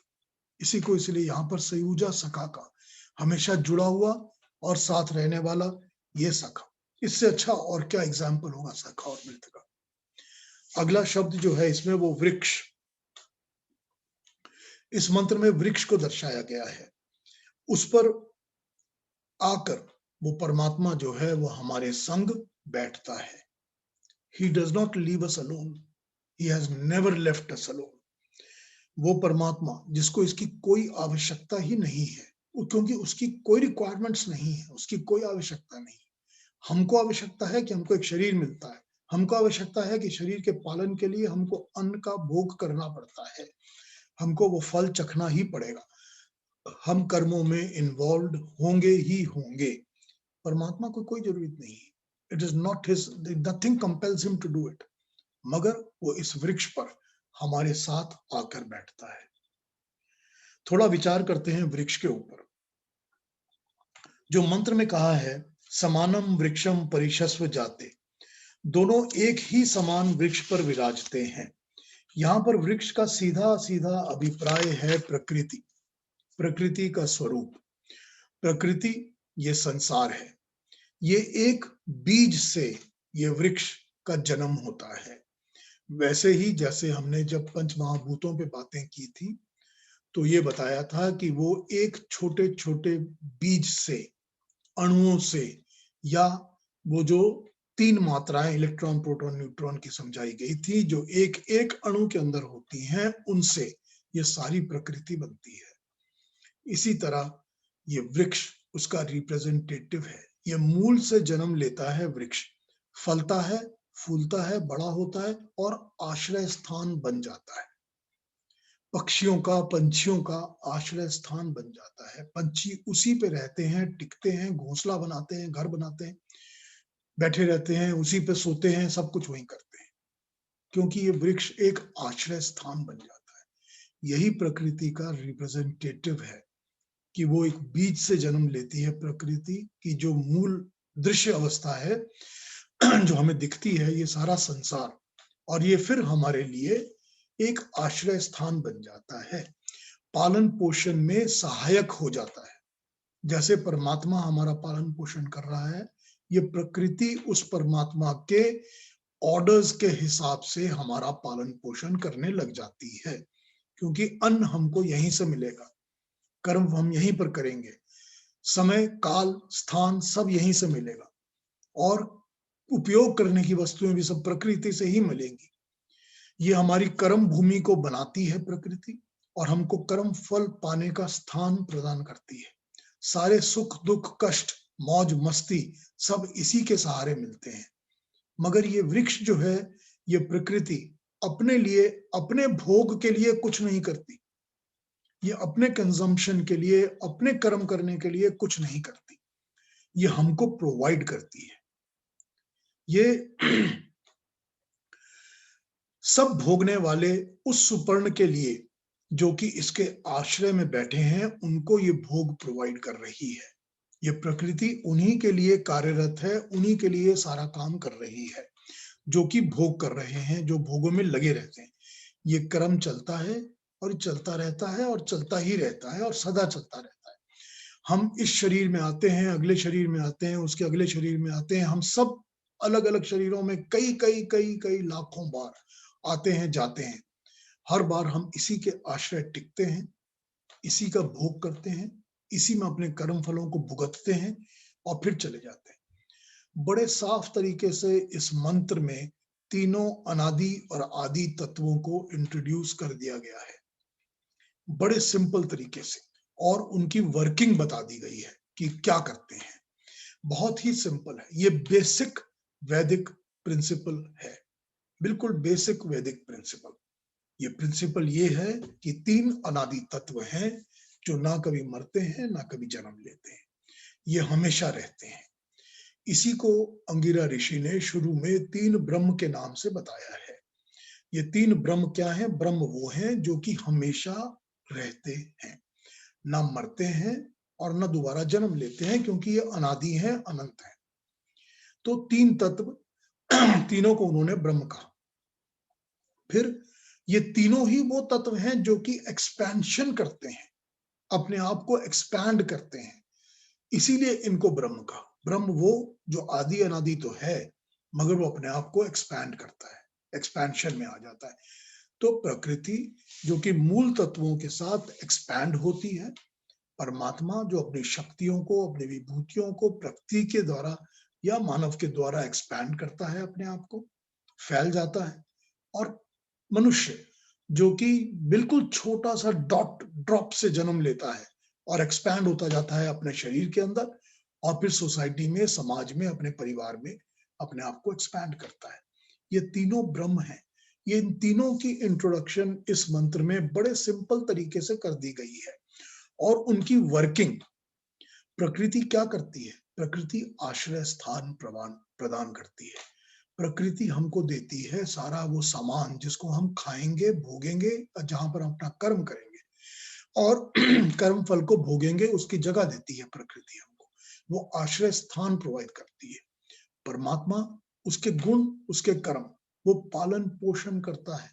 A: इसी को इसलिए यहाँ पर संयुजा सखा का, हमेशा जुड़ा हुआ और साथ रहने वाला, ये सखा। इससे अच्छा और क्या एग्जाम्पल होगा सखा और मित्र का। अगला शब्द जो है इसमें वो वृक्ष। इस मंत्र में वृक्ष को दर्शाया गया है। उस पर आकर वो परमात्मा जो है वो हमारे संग बैठता है। He does not leave us alone. He has never left us alone. वो परमात्मा जिसको इसकी कोई आवश्यकता ही नहीं है, क्योंकि उसकी कोई रिक्वायरमेंट्स नहीं है, उसकी कोई आवश्यकता नहीं। हमको आवश्यकता है कि हमको एक शरीर मिलता है, हमको आवश्यकता है कि शरीर के पालन के लिए हमको अन्न का भोग करना पड़ता है, हमको वो फल चखना ही पड़ेगा, हम कर्मों में इन्वॉल्व होंगे ही होंगे। परमात्मा को कोई जरूरत नहीं है, it is not his, nothing compels him to do it, मगर वो इस वृक्ष पर हमारे साथ आकर बैठता है। थोड़ा विचार करते हैं वृक्ष के ऊपर। जो मंत्र में कहा है समानम वृक्षम परिशस्व जाते, दोनों एक ही समान वृक्ष पर विराजते हैं। यहाँ पर वृक्ष का सीधा सीधा अभिप्राय है प्रकृति, प्रकृति का स्वरूप। प्रकृति ये संसार है, ये एक बीज से ये वृक्ष का जन्म होता है। वैसे ही जैसे हमने जब पंच महाभूतों पे बातें की थी तो ये बताया था कि वो एक छोटे छोटे बीज से, अणुओं से, या वो जो 3 मात्राएं इलेक्ट्रॉन प्रोटॉन न्यूट्रॉन की समझाई गई थी जो एक एक अणु के अंदर होती हैं, उनसे ये सारी प्रकृति बनती है। इसी तरह ये वृक्ष उसका रिप्रेजेंटेटिव है। ये मूल से जन्म लेता है वृक्ष, फलता है, फूलता है, बड़ा होता है और आश्रय स्थान बन जाता है। पक्षियों का, पंछियों का आश्रय स्थान बन जाता है। पंछी उसी पे रहते हैं, टिकते हैं, घोंसला बनाते हैं, घर बनाते हैं, बैठे रहते हैं, उसी पे सोते हैं, सब कुछ वहीं करते हैं, क्योंकि ये वृक्ष एक आश्रय स्थान बन जाता है। यही प्रकृति का रिप्रेजेंटेटिव है कि वो एक बीज से जन्म लेती है। प्रकृति की जो मूल दृश्य अवस्था है जो हमें दिखती है, ये सारा संसार, और ये फिर हमारे लिए एक आश्रय स्थान बन जाता है, पालन पोषण में सहायक हो जाता है। जैसे परमात्मा हमारा पालन पोषण कर रहा है, ये प्रकृति उस परमात्मा के ऑर्डर्स के हिसाब से हमारा पालन पोषण करने लग जाती है, क्योंकि अन्न हमको यहीं से मिलेगा, कर्म हम यहीं पर करेंगे, समय, काल, स्थान सब यहीं से मिलेगा, और उपयोग करने की वस्तुएं भी सब प्रकृति से ही मिलेंगी। ये हमारी कर्म भूमि को बनाती है प्रकृति, और हमको कर्म फल पाने का स्थान प्रदान करती है। सारे सुख दुख कष्ट मौज मस्ती सब इसी के सहारे मिलते हैं। मगर ये वृक्ष जो है, ये प्रकृति अपने लिए, अपने भोग के लिए कुछ नहीं करती, ये अपने कंजम्पशन के लिए, अपने कर्म करने के लिए कुछ नहीं करती, ये हमको प्रोवाइड करती है। ये सब भोगने वाले उस सुपर्ण के लिए जो कि इसके आश्रय में बैठे हैं, उनको ये भोग प्रोवाइड कर रही है। ये प्रकृति उन्हीं के लिए कार्यरत है, उन्हीं के लिए सारा काम कर रही है, जो कि भोग कर रहे हैं, जो भोगों में लगे रहते हैं। ये कर्म चलता है और चलता रहता है और चलता ही रहता है और सदा चलता रहता है। हम इस शरीर में आते हैं, अगले शरीर में आते हैं, उसके अगले शरीर में आते हैं। हम सब अलग अलग शरीरों में कई कई कई कई लाखों बार आते हैं, जाते हैं। हर बार हम इसी के आश्रय टिकते हैं, इसी का भोग करते हैं, इसी में अपने कर्म फलों को भुगतते हैं और फिर चले जाते हैं। बड़े साफ तरीके से इस मंत्र में तीनों अनादि और आदि तत्वों को इंट्रोड्यूस कर दिया गया है, बड़े सिंपल तरीके से, और उनकी वर्किंग बता दी गई है कि क्या करते हैं। बहुत ही सिंपल है, ये बेसिक वैदिक प्रिंसिपल है, बिल्कुल बेसिक वैदिक प्रिंसिपल। ये प्रिंसिपल ये है कि 3 अनादि तत्व हैं जो ना कभी मरते हैं, ना कभी जन्म लेते हैं, ये हमेशा रहते हैं। इसी को अंगिरा ऋषि ने शुरू में 3 ब्रह्म के नाम से बताया है। ये 3 ब्रह्म क्या हैं? ब्रह्म वो हैं जो कि हमेशा रहते हैं, ना मरते हैं और ना दोबारा जन्म लेते हैं, क्योंकि ये अनादि हैं, अनंत हैं। तो 3 तत्व, तीनों को उन्होंने ब्रह्म कहा। फिर ये तीनों ही वो तत्व हैं जो कि एक्सपेंशन करते हैं, अपने आप को एक्सपैंड करते हैं, इसीलिए इनको ब्रह्म कहा। ब्रह्म वो जो आदि अनादि तो है, मगर वो अपने आप को एक्सपैंड करता है, एक्सपेंशन में आ जाता है। तो प्रकृति जो कि मूल तत्वों के साथ एक्सपैंड होती है, परमात्मा जो अपनी शक्तियों को, अपनी विभूतियों को प्रकृति के द्वारा या मानव के द्वारा एक्सपैंड करता है, अपने आप को फैल जाता है। और मनुष्य जो कि बिल्कुल छोटा सा ड्रॉप से जन्म लेता है और एक्सपैंड होता जाता है अपने शरीर के अंदर, और फिर सोसाइटी में, समाज में, अपने परिवार में अपने आप को एक्सपैंड करता है। ये तीनों ब्रह्म हैं। ये इन तीनों की इंट्रोडक्शन इस मंत्र में बड़े सिंपल तरीके से कर दी गई है। और उनकी वर्किंग, प्रकृति क्या करती है? प्रकृति आश्रय स्थान प्रदान करती है। प्रकृति हमको देती है सारा वो सामान जिसको हम खाएंगे, भोगेंगे, जहां पर हम अपना कर्म करेंगे और कर्म फल को भोगेंगे, उसकी जगह देती है प्रकृति हमको। वो आश्रय स्थान प्रोवाइड करती है। परमात्मा उसके गुण, उसके कर्म, वो पालन पोषण करता है।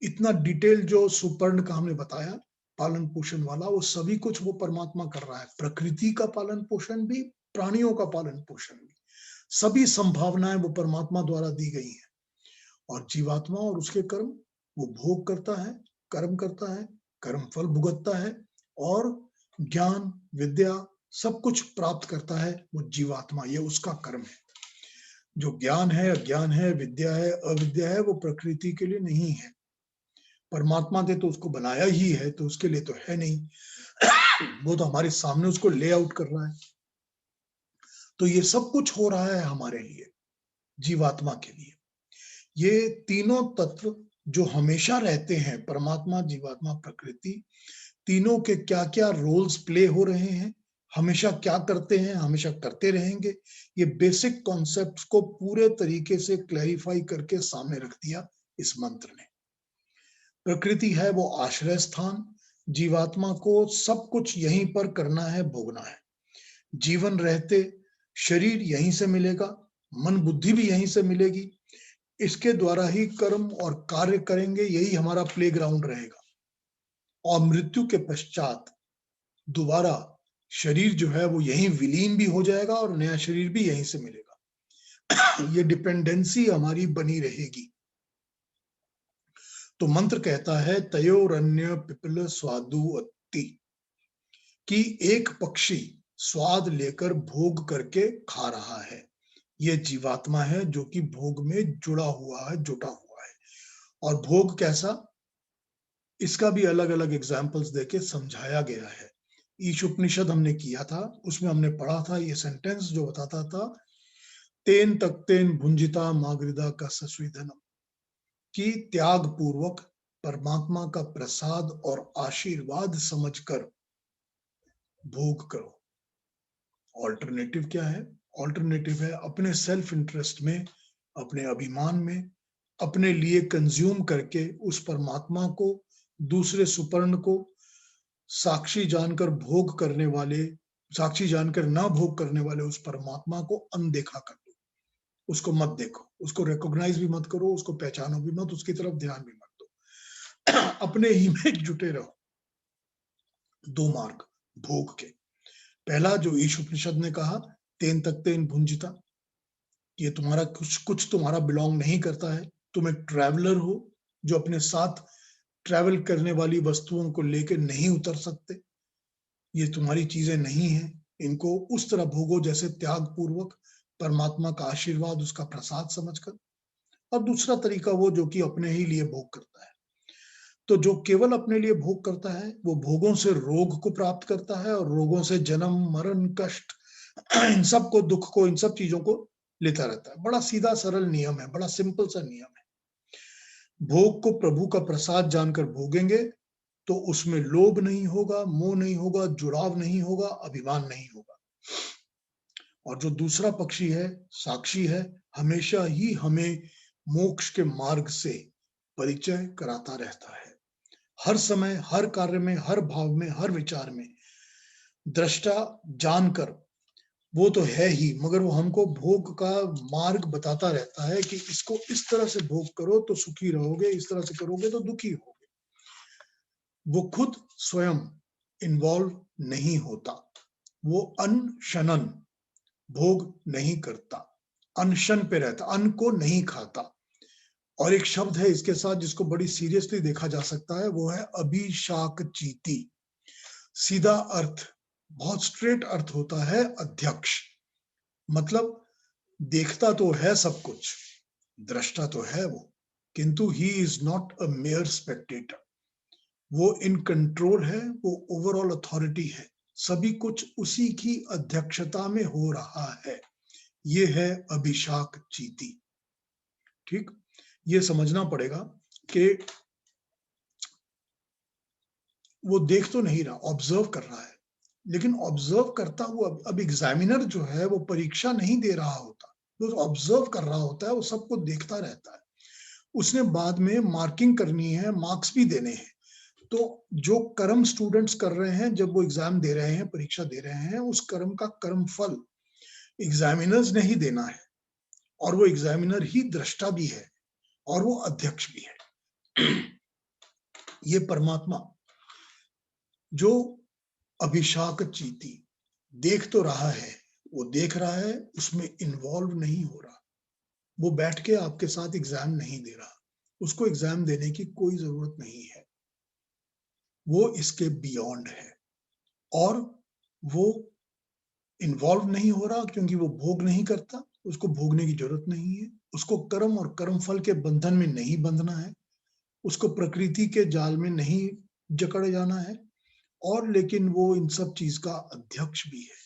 A: इतना डिटेल जो सुपर्ण का हमने बताया, पालन पोषण वाला, वो सभी कुछ वो परमात्मा कर रहा है। प्रकृति का पालन पोषण भी, प्राणियों का पालन पोषण भी, सभी संभावनाएं वो परमात्मा द्वारा दी गई हैं। और जीवात्मा और उसके कर्म, वो भोग करता है, कर्म करता है, कर्म फल भुगतता है और ज्ञान विद्या सब कुछ प्राप्त करता है वो जीवात्मा, ये उसका कर्म है। जो ज्ञान है, अज्ञान है, विद्या है, अविद्या है, वो प्रकृति के लिए नहीं है। परमात्मा ने तो उसको बनाया ही है, तो उसके लिए तो है नहीं। वो तो हमारे सामने उसको ले आउट कर रहा है। तो ये सब कुछ हो रहा है हमारे लिए, जीवात्मा के लिए। ये तीनों तत्व जो हमेशा रहते हैं, परमात्मा, जीवात्मा, प्रकृति, तीनों के क्या क्या रोल्स प्ले हो रहे हैं, हमेशा क्या करते हैं, हमेशा करते रहेंगे, ये बेसिक कॉन्सेप्ट्स को पूरे तरीके से क्लैरिफाई करके सामने रख दिया इस मंत्र ने। प्रकृति है वो आश्रय स्थान, जीवात्मा को सब कुछ यहीं पर करना है, भोगना है। जीवन रहते शरीर यहीं से मिलेगा, मन बुद्धि भी यहीं से मिलेगी, इसके द्वारा ही कर्म और कार्य करेंगे, यही हमारा प्लेग्राउंड रहेगा। और मृत्यु के पश्चात दोबारा शरीर जो है वो यहीं विलीन भी हो जाएगा और नया शरीर भी यहीं से मिलेगा। ये डिपेंडेंसी हमारी बनी रहेगी। तो मंत्र कहता है तयोरन्य पिपल स्वादु अत्ति, कि एक पक्षी स्वाद लेकर भोग करके खा रहा है। ये जीवात्मा है जो कि भोग में जुड़ा हुआ है, जुटा हुआ है। और भोग कैसा, इसका भी अलग अलग एग्जाम्पल्स देके समझाया गया है। ईश उपनिषद हमने किया था, उसमें हमने पढ़ा था ये सेंटेंस जो बताता था तेन तक्तेन भुंजिता मागृदा का सस्विधनम, कि त्याग पूर्वक परमात्मा का प्रसाद और आशीर्वाद समझकर भोग करो। ऑल्टरनेटिव क्या है? ऑल्टरनेटिव है अपने सेल्फ इंटरेस्ट में, अपने अभिमान में, अपने लिए कंज्यूम करके उस परमात्मा को, दूसरे सुपर्ण को साक्षी जानकर भोग करने वाले, साक्षी जानकर ना भोग करने वाले उस परमात्मा को अनदेखा कर दो। उसको मत देखो, उसको रिकॉग्नाइज भी मत करो, उसको पहचानो भी मत, उसकी तरफ ध्यान भी मत दो। अपने ही में जुटे रहो। दो मार्ग भोग के। पहला जो ईश उपनिषद ने कहा तेन तक्तेन भुंजिता, ये तुम्हारा कुछ तुम्हारा बिलोंग नहीं करता है। तुम एक ट्रैवलर हो जो अपने साथ ट्रैवल करने वाली वस्तुओं को लेकर नहीं उतर सकते। ये तुम्हारी चीजें नहीं है, इनको उस तरह भोगो जैसे त्याग पूर्वक परमात्मा का आशीर्वाद, उसका प्रसाद समझकर। और दूसरा तरीका वो जो कि अपने ही लिए भोग करता है। तो जो केवल अपने लिए भोग करता है वो भोगों से रोग को प्राप्त करता है, और रोगों से जन्म मरण कष्ट, इन सब को, दुख को, इन सब चीजों को लेता रहता है। बड़ा सीधा सरल नियम है, बड़ा सिंपल सा नियम है। भोग को प्रभु का प्रसाद जानकर भोगेंगे तो उसमें लोभ नहीं होगा, मोह नहीं होगा, जुड़ाव नहीं होगा, अभिमान नहीं होगा। और जो दूसरा पक्षी है, साक्षी है, हमेशा ही हमें मोक्ष के मार्ग से परिचय कराता रहता है। हर समय, हर कार्य में, हर भाव में, हर विचार में दृष्टा जानकर, वो तो है ही, मगर वो हमको भोग का मार्ग बताता रहता है कि इसको इस तरह से भोग करो तो सुखी रहोगे, इस तरह से करोगे तो दुखी होगे। वो खुद स्वयं इन्वॉल्व नहीं होता, वो अनशनन, भोग नहीं करता, अनशन पे रहता, अन्न को नहीं खाता। और एक शब्द है इसके साथ जिसको बड़ी सीरियसली देखा जा सकता है, वो है अभिशाकचीति। सीधा अर्थ, बहुत स्ट्रेट अर्थ होता है अध्यक्ष। मतलब देखता तो है सब कुछ, दृष्टा तो है वो, किंतु he is not a mayor Spectator. वो इन कंट्रोल है, वो ओवरऑल अथॉरिटी है, सभी कुछ उसी की अध्यक्षता में हो रहा है। ये है अभिशाकचीति। ठीक, ये समझना पड़ेगा कि वो देख तो नहीं रहा, ऑब्जर्व कर रहा है, लेकिन ऑब्जर्व करता हुआ, अब एग्जामिनर जो है वो परीक्षा नहीं दे रहा होता, वो ऑब्जर्व कर रहा होता है, वो सबको देखता रहता है। उसने बाद में मार्किंग करनी है, मार्क्स भी देने हैं। तो जो कर्म स्टूडेंट्स कर रहे हैं, जब वो एग्जाम दे रहे हैं, परीक्षा दे रहे हैं, उस कर्म का कर्म फल एग्जामिनर्स ने ही देना है। और वो एग्जामिनर ही दृष्टा भी है और वो अध्यक्ष भी है। ये परमात्मा जो अभिशाक चीती देख तो रहा है, वो देख रहा है, उसमें इन्वॉल्व नहीं हो रहा, वो बैठ के आपके साथ एग्जाम नहीं दे रहा, उसको एग्जाम देने की कोई जरूरत नहीं है, वो इसके बियॉन्ड है और वो इन्वॉल्व नहीं हो रहा क्योंकि वो भोग नहीं करता, उसको भोगने की जरूरत नहीं है, उसको कर्म और कर्म फल के बंधन में नहीं बंधना है, उसको प्रकृति के जाल में नहीं जकड़ जाना है, और लेकिन वो इन सब चीज का अध्यक्ष भी है।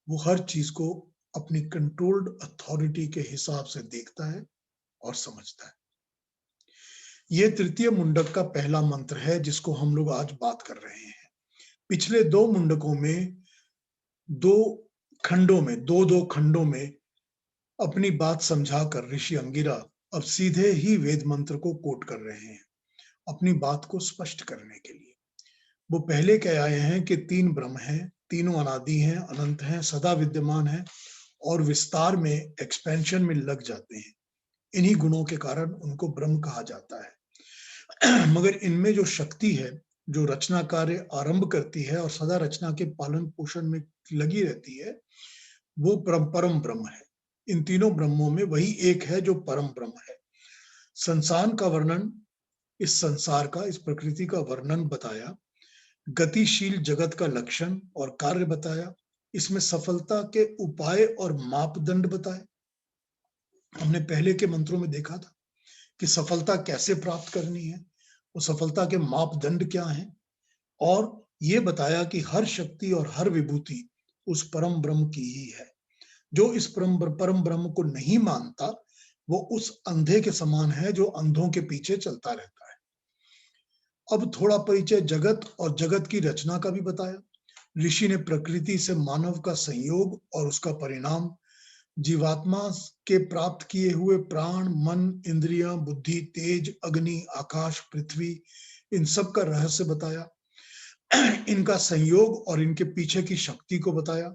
A: वो हर चीज को अपनी कंट्रोल्ड अथॉरिटी के हिसाब से देखता है और समझता है। ये तृतीय मुंडक का पहला मंत्र है जिसको हम लोग आज बात कर रहे हैं। पिछले दो मुंडकों में दो दो खंडों में अपनी बात समझाकर ऋषि अंगिरा अब सीधे ही वेद मंत्र को कोट कर रहे हैं अपनी बात को स्पष्ट करने के लिए। वो पहले कह आए हैं कि तीन ब्रह्म हैं, तीनों अनादि हैं, अनंत हैं, सदा विद्यमान हैं और विस्तार में, एक्सपेंशन में लग जाते हैं। इन्हीं गुणों के कारण उनको ब्रह्म कहा जाता है। मगर इनमें जो शक्ति है, जो रचना कार्य आरंभ करती है और सदा रचना के पालन पोषण में लगी रहती है, वो परम ब्रह्म है। इन तीनों ब्रह्मों में वही एक है जो परम ब्रह्म है। संसार का वर्णन, इस संसार का, इस प्रकृति का वर्णन बताया, गतिशील जगत का लक्षण और कार्य बताया, इसमें सफलता के उपाय और मापदंड बताए। हमने पहले के मंत्रों में देखा था कि सफलता कैसे प्राप्त करनी है, वो सफलता के मापदंड क्या हैं, और ये बताया कि हर शक्ति और हर विभूति उस परम ब्रह्म की ही है। जो इस परम ब्रह्म को नहीं मानता वो उस अंधे के समान है जो अंधों के पीछे चलता रहता है। अब थोड़ा परिचय जगत और जगत की रचना का भी बताया। ऋषि ने प्रकृति से मानव का संयोग और उसका परिणाम, जीवात्मा के प्राप्त किए हुए प्राण, मन, इंद्रियां, बुद्धि, तेज, अग्नि, आकाश, पृथ्वी, इन सब का रहस्य बताया। इनका संयोग और इनके पीछे की शक्ति को बताया।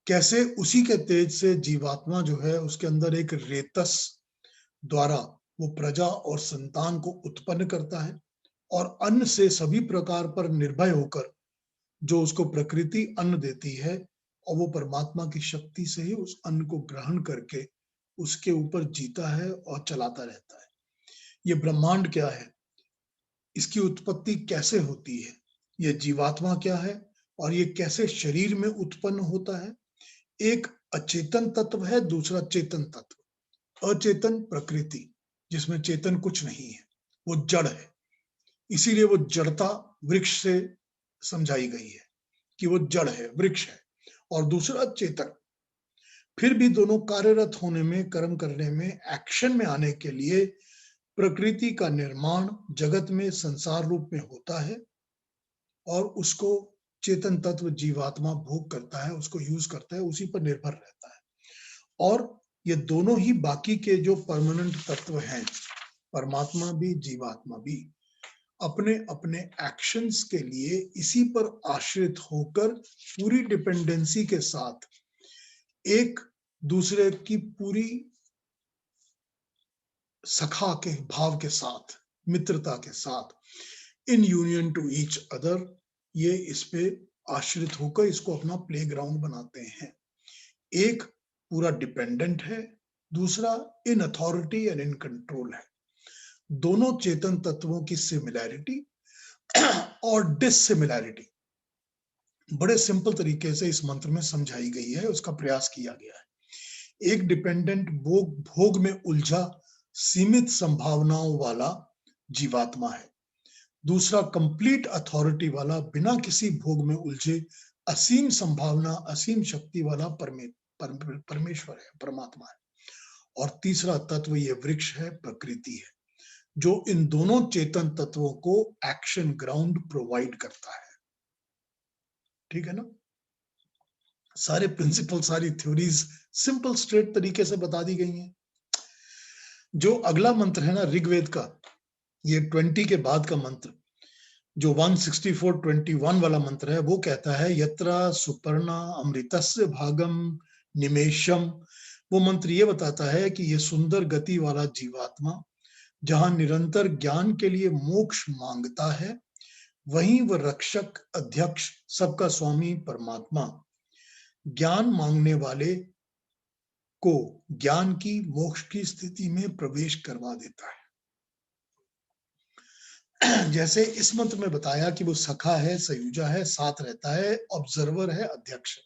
A: कैसे उसी के तेज से जीवात्मा जो है उसके अंदर एक रेतस द्वारा वो प्रजा और संतान को उत्पन्न करता है, और अन्न से सभी प्रकार पर निर्भय होकर जो उसको प्रकृति अन्न देती है, और वो परमात्मा की शक्ति से ही उस अन्न को ग्रहण करके उसके ऊपर जीता है और चलाता रहता है। ये ब्रह्मांड क्या है, इसकी उत्पत्ति कैसे होती है, ये जीवात्मा क्या है और ये कैसे शरीर में उत्पन्न होता है। एक अचेतन तत्व है, दूसरा चेतन तत्व। अचेतन प्रकृति जिसमें चेतन कुछ नहीं है, वो जड़ है, इसीलिए वो जड़ता वृक्ष से समझाई गई है कि वो जड़ है, वृक्ष है। और दूसरा चेतन, फिर भी दोनों कार्यरत होने में, कर्म करने में, एक्शन में आने के लिए प्रकृति का निर्माण जगत में संसार रूप में होता है और उसको चेतन तत्व जीवात्मा भोग करता है, उसको यूज करता है, उसी पर निर्भर रहता है। और ये दोनों ही बाकी के जो परमानेंट तत्व हैं, परमात्मा भी जीवात्मा भी, अपने अपने एक्शंस के लिए इसी पर आश्रित होकर पूरी डिपेंडेंसी के साथ, एक दूसरे की पूरी सखा के भाव के साथ, मित्रता के साथ, in union to each other, ये इस पे आश्रित होकर इसको अपना प्लेग्राउंड बनाते हैं। एक पूरा डिपेंडेंट है, दूसरा इन अथॉरिटी एंड इन कंट्रोल है। दोनों चेतन तत्वों की सिमिलैरिटी और डिसिमिलैरिटी बड़े सिंपल तरीके से इस मंत्र में समझाई गई है, उसका प्रयास किया गया है। एक डिपेंडेंट भोग में उलझा सीमित संभावनाओं वाला जीवात्मा है, दूसरा कंप्लीट अथॉरिटी वाला बिना किसी भोग में उलझे असीम संभावना, असीम शक्ति वाला परमेश्वर है, परमात्मा है। और तीसरा तत्व ये वृक्ष है, प्रकृति है, जो इन दोनों चेतन तत्वों को एक्शन ग्राउंड प्रोवाइड करता है। ठीक है ना? सारे प्रिंसिपल, सारी थ्योरीज सिंपल स्ट्रेट तरीके से बता दी गई हैं। जो अगला मंत्र है ना ऋग्वेद का, ये 20 के बाद का मंत्र, जो 164:21 वाला मंत्र है, वो कहता है यत्रा सुपर्णा अमृतस्य भागम निमेशम, वो मंत्र ये बताता है कि ये सुंदर गति वाला जीवात्मा जहां निरंतर ज्ञान के लिए मोक्ष मांगता है, वहीं वह रक्षक, अध्यक्ष, सबका स्वामी परमात्मा ज्ञान मांगने वाले को ज्ञान की, मोक्ष की स्थिति में प्रवेश करवा देता है। जैसे इस मंत्र में बताया कि वो सखा है, सयुजा है, साथ रहता है, ऑब्जर्वर है, अध्यक्ष है।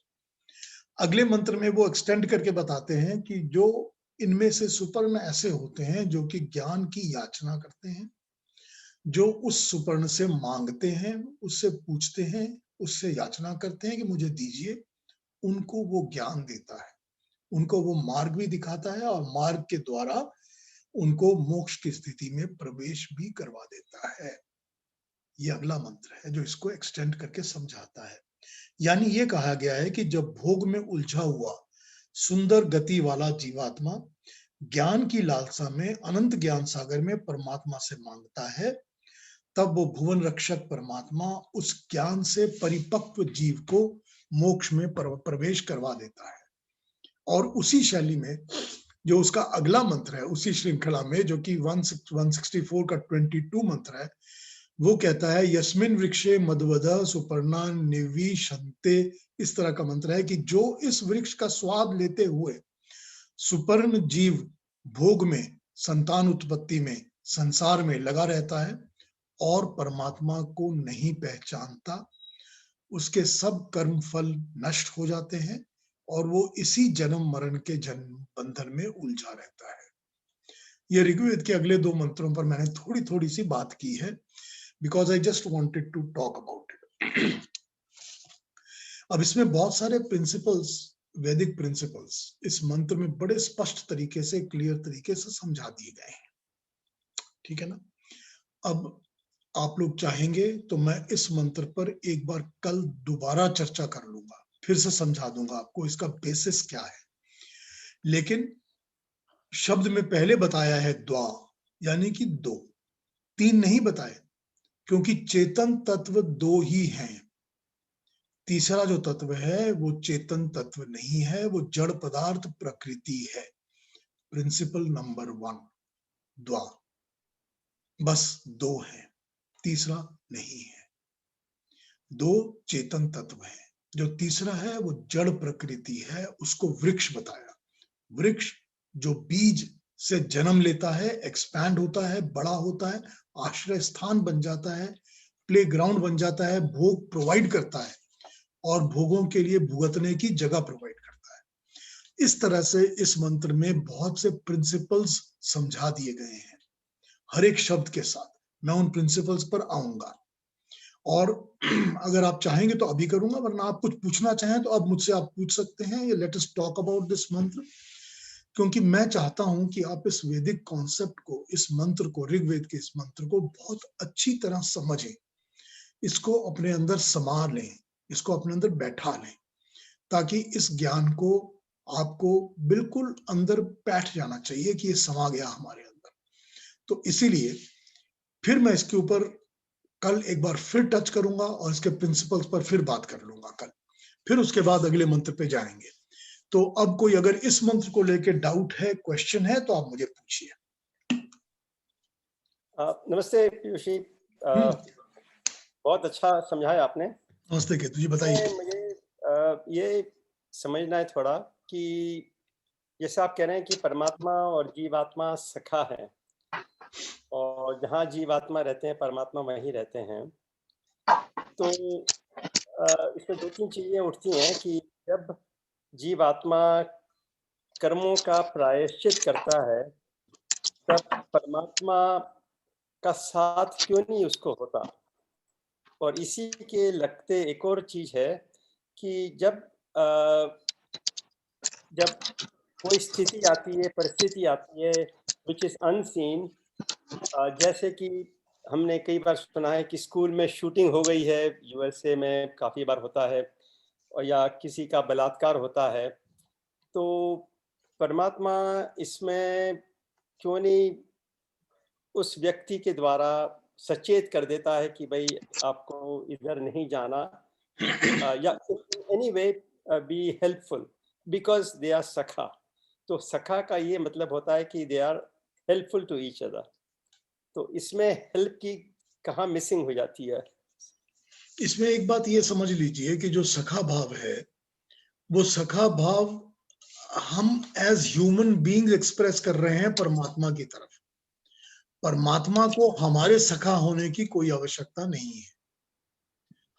A: अगले मंत्र में वो एक्सटेंड करके बताते हैं कि जो इनमें से सुपर्ण ऐसे होते हैं जो कि ज्ञान की याचना करते हैं, जो उस सुपर्ण से मांगते हैं, उससे पूछते हैं, उससे याचना करते हैं कि मुझे दीजिए, उनको वो ज्ञान देता है, उनको वो मार्ग भी दिखाता है और मार्ग के द्वारा उनको मोक्ष की स्थिति में प्रवेश भी करवा देता है। ये अगला मंत्र है जो इसको एक्सटेंड करके समझाता है। यानी ये कहा गया है कि जब भोग में उलझा हुआ सुंदर गति वाला जीवात्मा ज्ञान की लालसा में अनंत ज्ञान सागर में परमात्मा से मांगता है, तब वो भुवन रक्षक परमात्मा उस ज्ञान से परिपक्व जीव को मोक्ष में प्रवेश करवा देता है। और उसी शैली में जो उसका अगला मंत्र है, उसी श्रृंखला में, जो कि 164 का 22 मंत्र है, वो कहता है यस्मिन वृक्षे मदवद सुपर्णा निविशन्ते। इस तरह का मंत्र है कि जो इस वृक्ष का स्वाद लेते हुए सुपर्ण जीव भोग में, संतान उत्पत्ति में, संसार में लगा रहता है और परमात्मा को नहीं पहचानता, उसके सब कर्म फल नष्ट हो जाते हैं और वो इसी जन्म मरण के जन्म बंधन में उलझा रहता है। ये ऋग्वेद के अगले 2 मंत्रों पर मैंने थोड़ी थोड़ी सी बात की है, because I just wanted to talk about it. अब इसमें बहुत सारे प्रिंसिपल्स, वैदिक प्रिंसिपल्स इस मंत्र में बड़े स्पष्ट तरीके से, क्लियर तरीके से समझा दिए गए हैं। ठीक है ना? अब आप लोग चाहेंगे तो मैं इस मंत्र पर एक बार कल दोबारा चर्चा कर लूंगा, फिर से समझा दूंगा आपको इसका बेसिस क्या है। लेकिन शब्द में पहले बताया है द्वा, यानी कि 2, 3 नहीं बताए, क्योंकि चेतन तत्व 2 ही हैं। तीसरा जो तत्व है वो चेतन तत्व नहीं है, वो जड़ पदार्थ प्रकृति है। प्रिंसिपल नंबर 1 द्वा, बस 2 है, तीसरा नहीं है। 2 चेतन तत्व है, जो तीसरा है वो जड़ प्रकृति है, उसको वृक्ष बताया। वृक्ष जो बीज से जन्म लेता है, एक्सपैंड होता है, बड़ा होता है, आश्रय स्थान बन जाता है, प्ले ग्राउंड बन जाता है, भोग प्रोवाइड करता है और भोगों के लिए भुगतने की जगह प्रोवाइड करता है। इस तरह से इस मंत्र में बहुत से प्रिंसिपल्स समझा दिए गए हैं, हर एक शब्द के साथ। मैं उन प्रिंसिपल्स पर आऊंगा और अगर आप चाहेंगे तो अभी करूंगा, वरना आप कुछ पूछना चाहें तो अब मुझसे आप पूछ सकते हैं। ये let us talk about this मंत्र, क्योंकि मैं चाहता हूं कि आप इस वैदिक कॉन्सेप्ट को, इस मंत्र को, ऋग्वेद के इस मंत्र को बहुत अच्छी तरह समझें, इसको अपने अंदर समा लें, इसको अपने अंदर बैठा लें, ताकि इस ज्ञान को आपको बिल्कुल अंदर बैठ जाना चाहिए कि ये समा गया हमारे अंदर। तो इसीलिए फिर मैं इसके ऊपर कल एक बार फिर टच करूंगा और इसके प्रिंसिपल्स पर फिर बात कर लूंगा कल, फिर उसके बाद अगले मंत्र पे जाएंगे। तो अब कोई अगर इस मंत्र को लेके डाउट है, क्वेश्चन है, तो आप मुझे पूछिए।
B: नमस्ते पीयूष जी, बहुत अच्छा समझाया आपने।
A: नमस्ते केतु जी, बताइए।
B: मुझे ये समझना है थोड़ा कि जैसे आप कह रहे हैं कि परमात्मा और जीवात्मा सखा है और जहाँ जीवात्मा रहते हैं परमात्मा वहीं रहते हैं। तो इसमें 2-3 चीजें उठती हैं कि जब जीवात्मा कर्मों का प्रायश्चित करता है, तब परमात्मा का साथ क्यों नहीं उसको होता। और इसी के लगते एक और चीज है कि जब कोई स्थिति आती है, परिस्थिति आती है विच इज अनसीन, जैसे कि हमने कई बार सुना है कि स्कूल में शूटिंग हो गई है, यूएसए में काफी बार होता है, और या किसी का बलात्कार होता है, तो परमात्मा इसमें क्यों नहीं उस व्यक्ति के द्वारा सचेत कर देता है कि भाई आपको इधर नहीं जाना, या any way be helpful. Because they are सखा। तो सखा का ये मतलब होता है कि they are helpful to each other. तो इसमें हेल्प की कहाँ मिसिंग हो जाती है?
A: इसमें एक बात ये समझ लीजिए कि जो सखा भाव है, वो सखा भाव हम एज ह्यूमन बीइंग्स एक्सप्रेस कर रहे हैं परमात्मा की तरफ। परमात्मा को हमारे सखा होने की कोई आवश्यकता नहीं है,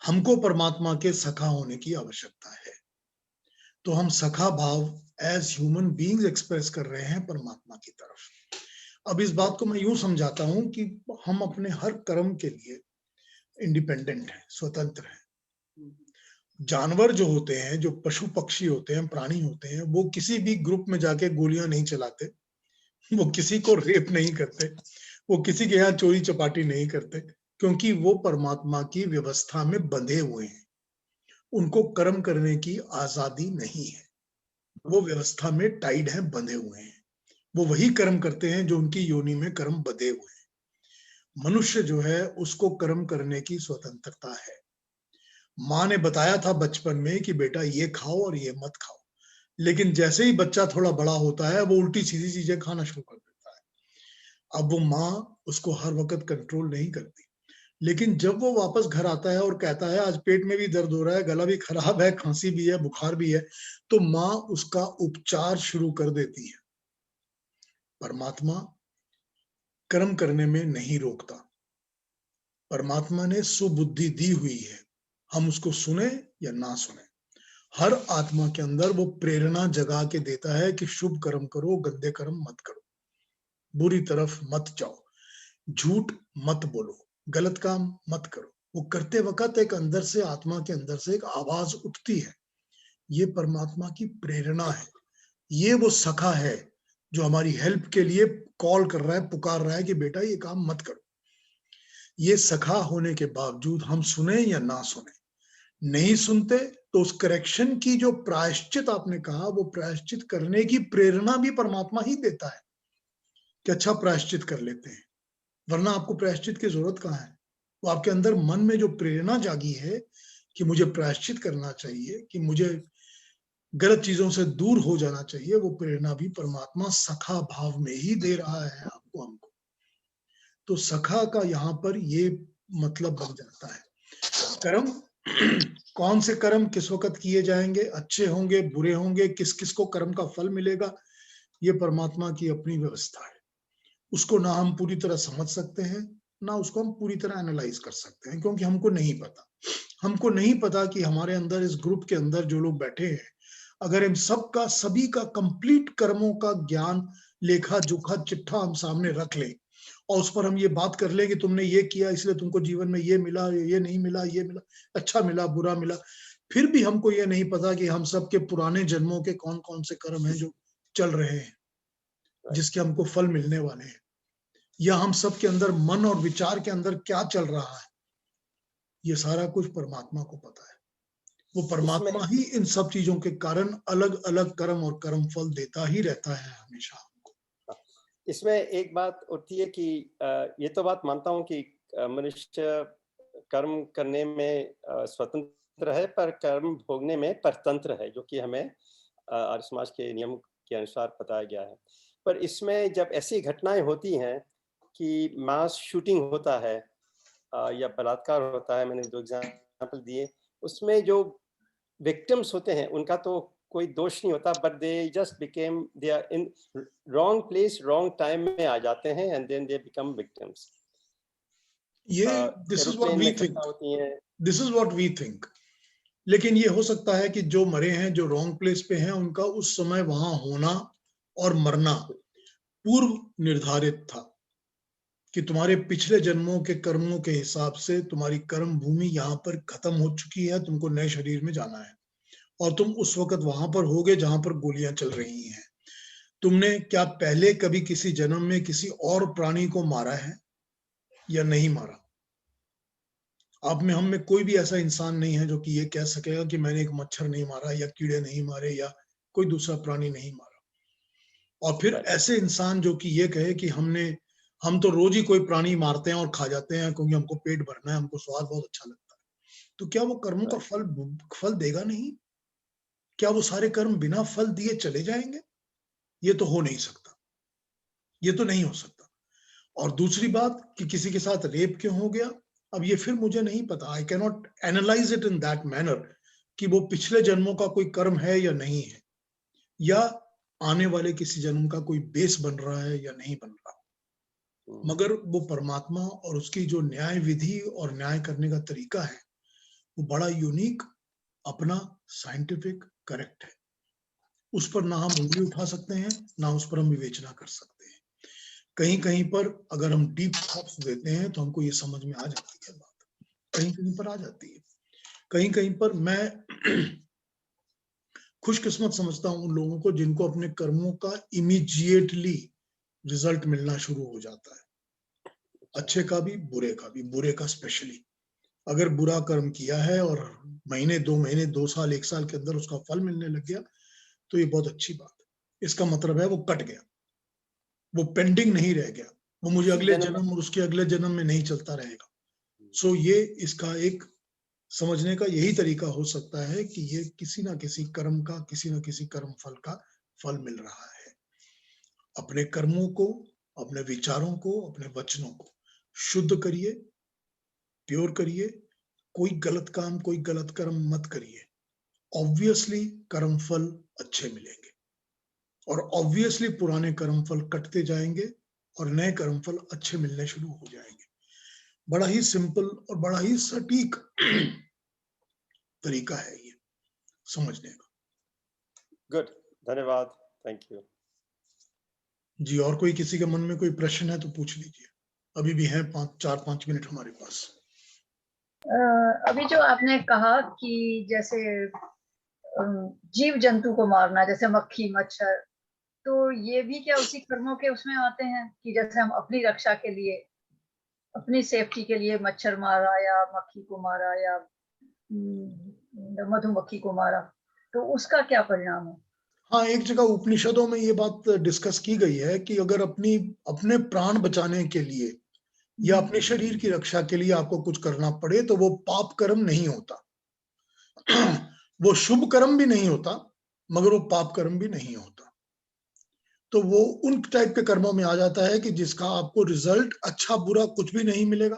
A: हमको परमात्मा के सखा होने की आवश्यकता है। तो हम सखा भाव एज ह्यूमन बीइंग्स एक्सप्रेस कर रहे हैं परमात्मा की तरफ। अब इस बात को मैं यूं समझाता हूं कि हम अपने हर कर्म के लिए इंडिपेंडेंट हैं, स्वतंत्र हैं। जानवर जो होते हैं, जो पशु पक्षी होते हैं, प्राणी होते हैं, वो किसी भी ग्रुप में जाके गोलियां नहीं चलाते, वो किसी को रेप नहीं करते, वो किसी के यहाँ चोरी चपाटी नहीं करते, क्योंकि वो परमात्मा की व्यवस्था में बंधे हुए हैं। उनको कर्म करने की आजादी नहीं है, वो व्यवस्था में टाइड है, बंधे हुए हैं। वो वही कर्म करते हैं जो उनकी योनि में कर्म बंधे हुए हैं। मनुष्य जो है उसको कर्म करने की स्वतंत्रता है। माँ ने बताया था बचपन में कि बेटा ये खाओ और ये मत खाओ, लेकिन जैसे ही बच्चा थोड़ा बड़ा होता है वो उल्टी सीधी चीजें खाना शुरू कर देता है। अब वो माँ उसको हर वक्त कंट्रोल नहीं करती, लेकिन जब वो वापस घर आता है और कहता है आज पेट में भी दर्द हो रहा है, गला भी खराब है, खांसी भी है, बुखार भी है, तो माँ उसका उपचार शुरू कर देती है। परमात्मा कर्म करने में नहीं रोकता। परमात्मा ने सुबुद्धि दी हुई है, हम उसको सुने या ना सुने। हर आत्मा के अंदर वो प्रेरणा जगा के देता है कि शुभ कर्म करो, गंदे कर्म मत करो, बुरी तरफ मत जाओ, झूठ मत बोलो, गलत काम मत करो। वो करते वक्त एक अंदर से, आत्मा के अंदर से एक आवाज उठती है, ये परमात्मा की प्रेरणा है। ये वो सखा है जो हमारी हेल्प के लिए कॉल कर रहा है, पुकार रहा है कि बेटा ये काम मत करो। ये सखा होने के बावजूद हम सुने या ना सुने, नहीं सुनते तो उस करेक्शन की जो प्रायश्चित आपने कहा, वो प्रायश्चित करने की प्रेरणा भी परमात्मा ही देता है कि अच्छा प्रायश्चित कर लेते हैं, वरना आपको प्रायश्चित की जरूरत कहाँ है। वो आपके अंदर मन में जो प्रेरणा जागी है कि मुझे प्रायश्चित करना चाहिए, कि मुझे गलत चीजों से दूर हो जाना चाहिए, वो प्रेरणा भी परमात्मा सखा भाव में ही दे रहा है आपको, हमको। तो सखा का यहाँ पर ये मतलब बन जाता है। कर्म कौन से कर्म किस वक्त किए जाएंगे, अच्छे होंगे, बुरे होंगे, किस किस को कर्म का फल मिलेगा, ये परमात्मा की अपनी व्यवस्था है। उसको ना हम पूरी तरह समझ सकते हैं, ना उसको हम पूरी तरह एनालाइज कर सकते हैं, क्योंकि हमको नहीं पता। हमको नहीं पता कि हमारे अंदर, इस ग्रुप के अंदर जो लोग बैठे हैं, अगर इन सबका, सभी का कंप्लीट कर्मों का ज्ञान, लेखा जोखा चिट्ठा हम सामने रख लें और उस पर हम ये बात कर लें कि तुमने ये किया इसलिए तुमको जीवन में ये मिला, ये नहीं मिला, ये मिला, अच्छा मिला, बुरा मिला, फिर भी हमको ये नहीं पता कि हम सबके पुराने जन्मों के कौन कौन से कर्म हैं जो चल रहे हैं, जिसके हमको फल मिलने वाले हैं, या हम सबके अंदर मन और विचार के अंदर क्या चल रहा है, ये सारा कुछ परमात्मा को पता है। वो
B: इसमें
A: परमात्मा ही इन सब चीजों के कारण अलग अलग कर्म और कर्म फल देता ही रहता है हमेशा हमको।
B: इसमें एक बात होती है कि ये तो बात मानता हूँ कि मनुष्य कर्म करने में स्वतंत्र है, पर कर्म भोगने में परतंत्र है, जो कि हमें आर्य समाज के नियम के अनुसार बताया गया है। पर इसमें जब ऐसी घटनाएं होती हैं कि मास शूटिंग होता है या बलात्कार होता है, मैंने 2 एग्जाम्पल दिए, उसमें जो विक्टिम्स होते हैं उनका तो कोई दोष नहीं होता, but they just became, they are in wrong place wrong time में आ जाते हैं and then they become victims.
A: ये this is what
B: aeroplane
A: we
B: में इकट्ठा
A: थिंक,
B: होती हैं।
A: This is what we think. लेकिन ये हो सकता है कि जो मरे हैं, जो रॉन्ग प्लेस पे हैं, उनका उस समय वहां होना और मरना पूर्व निर्धारित था कि तुम्हारे पिछले जन्मों के कर्मों के हिसाब से तुम्हारी कर्म भूमि यहाँ पर खत्म हो चुकी है, तुमको नए शरीर में जाना है और तुम उस वक्त वहां पर होगे जहां पर गोलियां चल रही हैं। तुमने क्या पहले कभी किसी जन्म में किसी और प्राणी को मारा है या नहीं मारा? आप में, हम में कोई भी ऐसा इंसान नहीं है जो कि ये कह सकेगा कि मैंने एक मच्छर नहीं मारा या कीड़े नहीं मारे या कोई दूसरा प्राणी नहीं मारा। और फिर ऐसे इंसान जो कि ये कहे कि हम तो रोज ही कोई प्राणी मारते हैं और खा जाते हैं क्योंकि हमको पेट भरना है, हमको स्वाद बहुत अच्छा लगता है, तो क्या वो कर्मों का फल फल देगा नहीं? क्या वो सारे कर्म बिना फल दिए चले जाएंगे? ये तो हो नहीं सकता, ये तो नहीं हो सकता। और दूसरी बात कि किसी के साथ रेप क्यों हो गया, अब ये फिर मुझे नहीं पता, I can not analyse it in that manner कि वो पिछले जन्मों का कोई कर्म है या नहीं है, या आने वाले किसी जन्म का कोई बेस बन रहा है या नहीं बन रहा। मगर वो परमात्मा और उसकी जो न्याय विधि और न्याय करने का तरीका है, वो बड़ा यूनिक, अपना, साइंटिफिक, करेक्ट है। उस पर ना हम उंगली उठा सकते हैं, ना उस पर हम विवेचना कर सकते हैं। कहीं कहीं पर अगर हम डीप थॉट्स देते हैं तो हमको ये समझ में आ जाती है बात, कहीं कहीं पर आ जाती है। कहीं कहीं पर मैं खुशकिस्मत समझता हूँ उन लोगों को जिनको अपने कर्मों का इमीडिएटली रिजल्ट मिलना शुरू हो जाता है, अच्छे का भी, बुरे का स्पेशली। अगर बुरा कर्म किया है और महीने, 2 महीने, 2 साल, 1 साल के अंदर उसका फल मिलने लग गया, तो ये बहुत अच्छी बात है। इसका मतलब है वो कट गया, वो पेंडिंग नहीं रह गया, वो मुझे अगले जन्म और उसके अगले जन्म में नहीं चलता रहेगा। सो ये इसका एक समझने का यही तरीका हो सकता है कि ये किसी ना किसी कर्म का, किसी ना किसी कर्म फल का फल मिल रहा है। अपने कर्मों को, अपने विचारों को, अपने वचनों को शुद्ध करिए, प्योर करिए, कोई गलत काम, कोई गलत कर्म मत करिए। ऑब्वियसली कर्म फल अच्छे मिलेंगे और ऑब्वियसली पुराने कर्म फल कटते जाएंगे और नए कर्म फल अच्छे मिलने शुरू हो जाएंगे। बड़ा ही सिंपल और बड़ा ही सटीक तरीका है ये समझने का।
B: गुड, धन्यवाद, थैंक यू।
A: जी, और कोई किसी के मन में कोई प्रश्न है तो पूछ लीजिए, अभी भी हैं 4-5 मिनट हमारे पास।
C: अभी जो आपने कहा कि जैसे जीव जंतु को मारना, जैसे मक्खी मच्छर, तो ये भी क्या उसी कर्मों के उसमें आते हैं कि जैसे हम अपनी रक्षा के लिए, अपनी सेफ्टी के लिए मच्छर मारा या मक्खी को मारा या मधुमक्खी को मारा, तो उसका क्या परिणाम है?
A: हाँ, एक जगह उपनिषदों में ये बात डिस्कस की गई है कि अगर अपने प्राण बचाने के लिए या अपने शरीर की रक्षा के लिए आपको कुछ करना पड़े तो वो पाप कर्म नहीं होता। वो शुभ कर्म भी नहीं होता, मगर वो पाप कर्म भी नहीं होता। तो वो उन टाइप के कर्मों में आ जाता है कि जिसका आपको रिजल्ट अच्छा बुरा कुछ भी नहीं मिलेगा।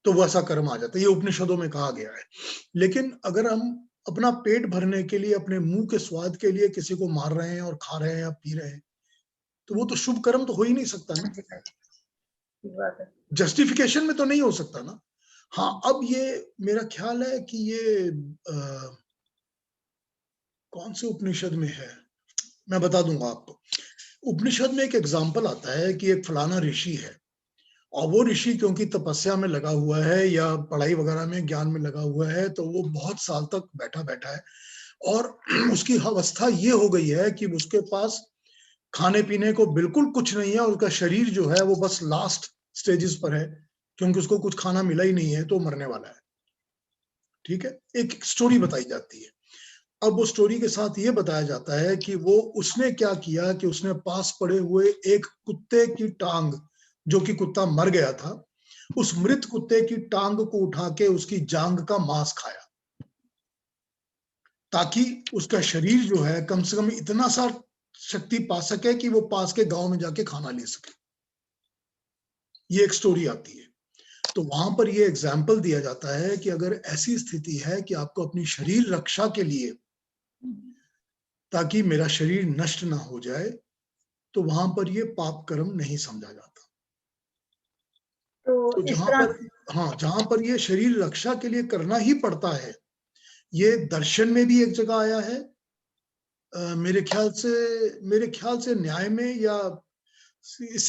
A: तो वैसा कर्म आ जाता है, ये उपनिषदों में कहा गया है। लेकिन अगर हम अपना पेट भरने के लिए, अपने मुंह के स्वाद के लिए किसी को मार रहे हैं और खा रहे हैं या पी रहे हैं, तो वो तो शुभ कर्म तो हो ही नहीं सकता ना, जस्टिफिकेशन में तो नहीं हो सकता ना। हाँ, अब ये मेरा ख्याल है कि ये कौन से उपनिषद में है, मैं बता दूंगा आपको। उपनिषद में एक एग्जाम्पल आता है कि एक फलाना ऋषि है और वो ऋषि क्योंकि तपस्या में लगा हुआ है या पढ़ाई वगैरह में, ज्ञान में लगा हुआ है, तो वो बहुत साल तक बैठा है और उसकी अवस्था ये हो गई है कि उसके पास खाने पीने को बिल्कुल कुछ नहीं है और उसका शरीर जो है वो बस लास्ट स्टेजेस पर है, क्योंकि उसको कुछ खाना मिला ही नहीं है तो मरने वाला है। ठीक है, एक स्टोरी बताई जाती है। अब वो स्टोरी के साथ ये बताया जाता है कि वो उसने क्या किया कि उसने पास पड़े हुए एक कुत्ते की टांग, जो कि कुत्ता मर गया था, उस मृत कुत्ते की टांग को उठा के उसकी जांग का मांस खाया, ताकि उसका शरीर जो है कम से कम इतना सा शक्ति पा सके कि वो पास के गांव में जाके खाना ले सके। ये एक स्टोरी आती है। तो वहां पर ये एग्जाम्पल दिया जाता है कि अगर ऐसी स्थिति है कि आपको अपनी शरीर रक्षा के लिए, ताकि मेरा शरीर नष्ट ना हो जाए, तो वहां पर ये पाप कर्म नहीं समझा जाता। तो
C: इस
A: जहां
C: तरह
A: पर, हाँ, जहां पर ये शरीर रक्षा के लिए करना ही पड़ता है, ये दर्शन में भी एक जगह आया है, मेरे ख्याल से न्याय में या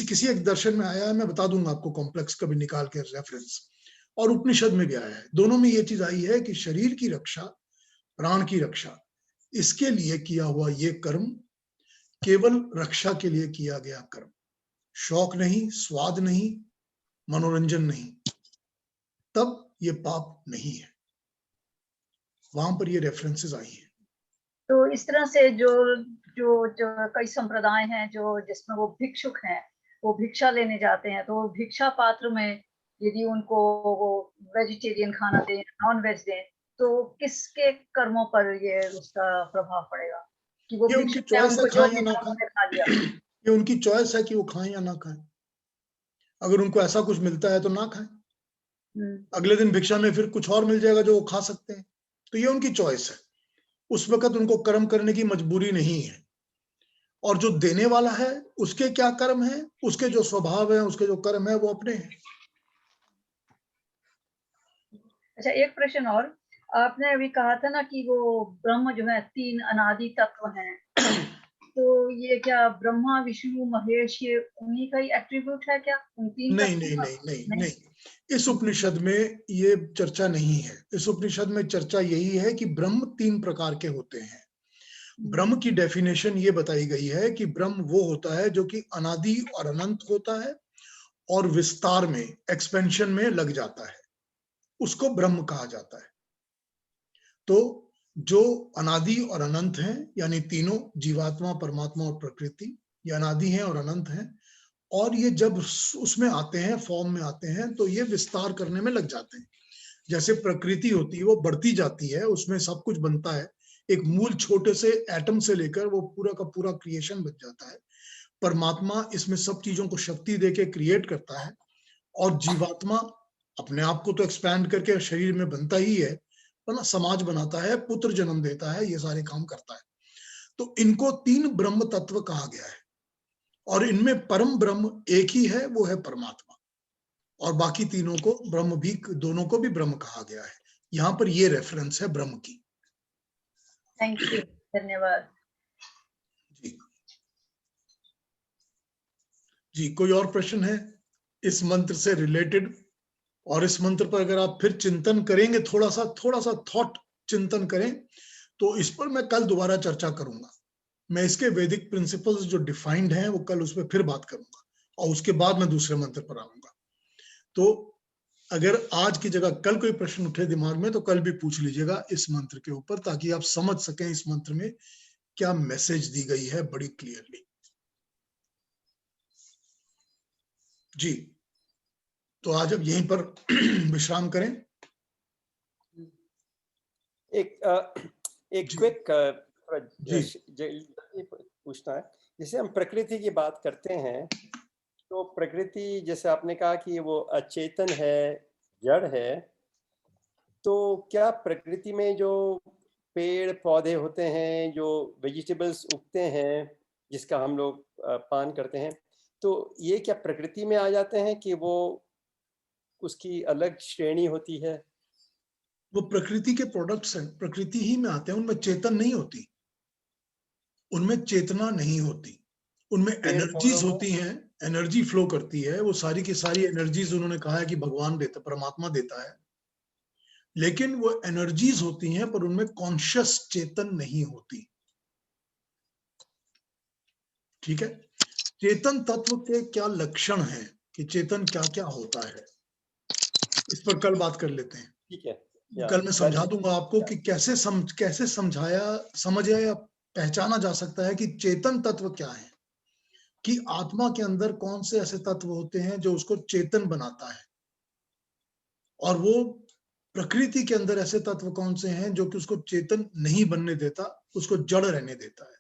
A: किसी एक दर्शन में आया है, मैं बता दूंगा आपको कॉम्प्लेक्स कभी निकाल के रेफरेंस, और उपनिषद में भी आया है। दोनों में ये चीज आई है कि शरीर की रक्षा, प्राण की रक्षा, इसके लिए किया हुआ ये कर्म केवल रक्षा के लिए किया गया कर्म, शौक नहीं, स्वाद नहीं, मनोरंजन नहीं, तब ये पाप नहीं है। वहां पर ये रेफरेंसेस आई हैं।
C: तो इस तरह से जो जो जो कई संप्रदाय हैं जो जिसमें वो भिक्षुक हैं, वो भिक्षा लेने जाते हैं, तो भिक्षा पात्र में यदि उनको वो वेजिटेरियन खाना दें, नॉन वेज दें, तो किसके कर्मों पर ये उसका प्रभाव पड़ेगा कि वो
A: ये उनकी
C: भिक्षुक ने
A: चॉइस है,
C: उनको जो
A: खाएं या ना
C: मिला
A: खाएं।
C: उन्होंने खा लिया।
A: ये उनकी चॉइस है कि वो खाएं या ना खाएं। अगर उनको ऐसा कुछ मिलता है तो ना खाएं, अगले दिन भिक्षा में फिर कुछ और मिल जाएगा जो वो खा सकते हैं, तो ये उनकी चॉइस है। उस वक्त उनको कर्म करने की मजबूरी नहीं है। और जो देने वाला है उसके क्या कर्म है, उसके जो स्वभाव है, उसके जो कर्म है, वो अपने हैं।
C: अच्छा, एक प्रश्न और, आपने अभी कहा था ना कि वो ब्रह्म जो है 3 अनादि तत्व हैं, तो ये क्या ब्रह्मा, विष्णु, महेश ये उन्हीं का ही एट्रीब्यूट है क्या, उन 3
A: नहीं
C: तत्वों
A: नहीं
C: का?
A: नहीं नहीं नहीं, इस उपनिषद में ये चर्चा नहीं है। इस उपनिषद में चर्चा यही है कि ब्रह्म 3 प्रकार के होते हैं। ब्रह्म की डेफिनेशन ये बताई गई है कि ब्रह्म वो होता है जो कि अनादि और अनंत होता है और विस्तार में, एक्सपेंशन में लग जाता है, उसको ब्रह्म कहा जाता है। तो जो अनादि और अनंत हैं, यानी तीनों, जीवात्मा, परमात्मा और प्रकृति, ये अनादि हैं और अनंत हैं, और ये जब उसमें आते हैं, फॉर्म में आते हैं, तो ये विस्तार करने में लग जाते हैं। जैसे प्रकृति होती है, वो बढ़ती जाती है, उसमें सब कुछ बनता है, एक मूल छोटे से एटम से लेकर वो पूरा का पूरा क्रिएशन बन जाता है। परमात्मा इसमें सब चीजों को शक्ति देके क्रिएट करता है, और जीवात्मा अपने आप को तो एक्सपैंड करके शरीर में बनता ही है, पर समाज बनाता है, पुत्र जन्म देता है, ये सारे काम करता है। तो इनको 3 ब्रह्म तत्व कहा गया है, और इनमें परम ब्रह्म एक ही है, वो है परमात्मा, और बाकी तीनों को ब्रह्म भी, दोनों को भी ब्रह्म कहा गया है। यहाँ पर ये रेफरेंस है ब्रह्म की।
C: थैंक यू, धन्यवाद।
A: जी जी, कोई और प्रश्न है इस मंत्र से रिलेटेड? और इस मंत्र पर अगर आप फिर चिंतन करेंगे, थोड़ा सा थॉट चिंतन करें, तो इस पर मैं कल दोबारा चर्चा करूंगा। मैं इसके वैदिक प्रिंसिपल्स जो डिफाइंड हैं वो कल उस पर फिर बात करूंगा, और उसके बाद मैं दूसरे मंत्र पर आऊंगा। तो अगर आज की जगह कल कोई प्रश्न उठे दिमाग में, तो कल भी पूछ लीजिएगा इस मंत्र के ऊपर, ताकि आप समझ सकें इस मंत्र में क्या मैसेज दी गई है बड़ी क्लियरली। जी, तो आज अब यहीं पर विश्राम करें।
B: एक क्विक पूछना है, जैसे हम प्रकृति की बात करते हैं, तो प्रकृति जैसे आपने कहा कि वो अचेतन है, जड़ है, तो क्या प्रकृति में जो पेड़ पौधे होते हैं, जो वेजिटेबल्स उगते हैं, जिसका हम लोग पान करते हैं, तो ये क्या प्रकृति में आ जाते हैं कि वो उसकी अलग श्रेणी होती है?
A: वो प्रकृति के प्रोडक्ट्स हैं, प्रकृति ही में आते हैं, उनमें चेतन नहीं होती, उनमें चेतना नहीं होती, उनमें एनर्जीज होती हैं, एनर्जी फ्लो करती है, वो सारी की सारी एनर्जीज उन्होंने कहा है कि भगवान देता, परमात्मा देता है, लेकिन वो एनर्जीज होती हैं, पर उनमें कॉन्शियस चेतन नहीं होती। ठीक है, चेतन तत्व के क्या लक्षण हैं, कि चेतन क्या क्या होता है, इस पर कल बात कर लेते हैं।
B: ठीक है,
A: कल मैं समझा दूंगा आपको कि कैसे समझा या पहचाना जा सकता है कि चेतन तत्व क्या है, कि आत्मा के अंदर कौन से ऐसे तत्व होते हैं जो उसको चेतन बनाता है, और वो प्रकृति के अंदर ऐसे तत्व कौन से हैं जो कि उसको चेतन नहीं बनने देता, उसको जड़ रहने देता है।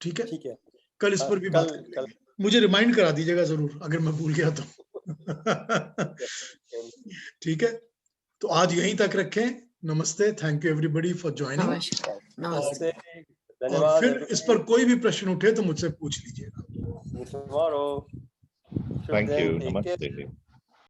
A: ठीक है,
B: ठीक है,
A: कल इस पर भी बात करेंगे। मुझे रिमाइंड करा दीजिएगा जरूर अगर मैं भूल गया तो। ठीक है, तो आज यहीं तक रखें। नमस्ते, thank you everybody for joining.
B: नमस्ते,
A: और
B: धन्यवाद।
A: फिर इस पर कोई भी प्रश्न उठे तो मुझसे पूछ लीजिएगा।
B: Tomorrow.
D: Thank you.
B: Take care.
D: Namaste.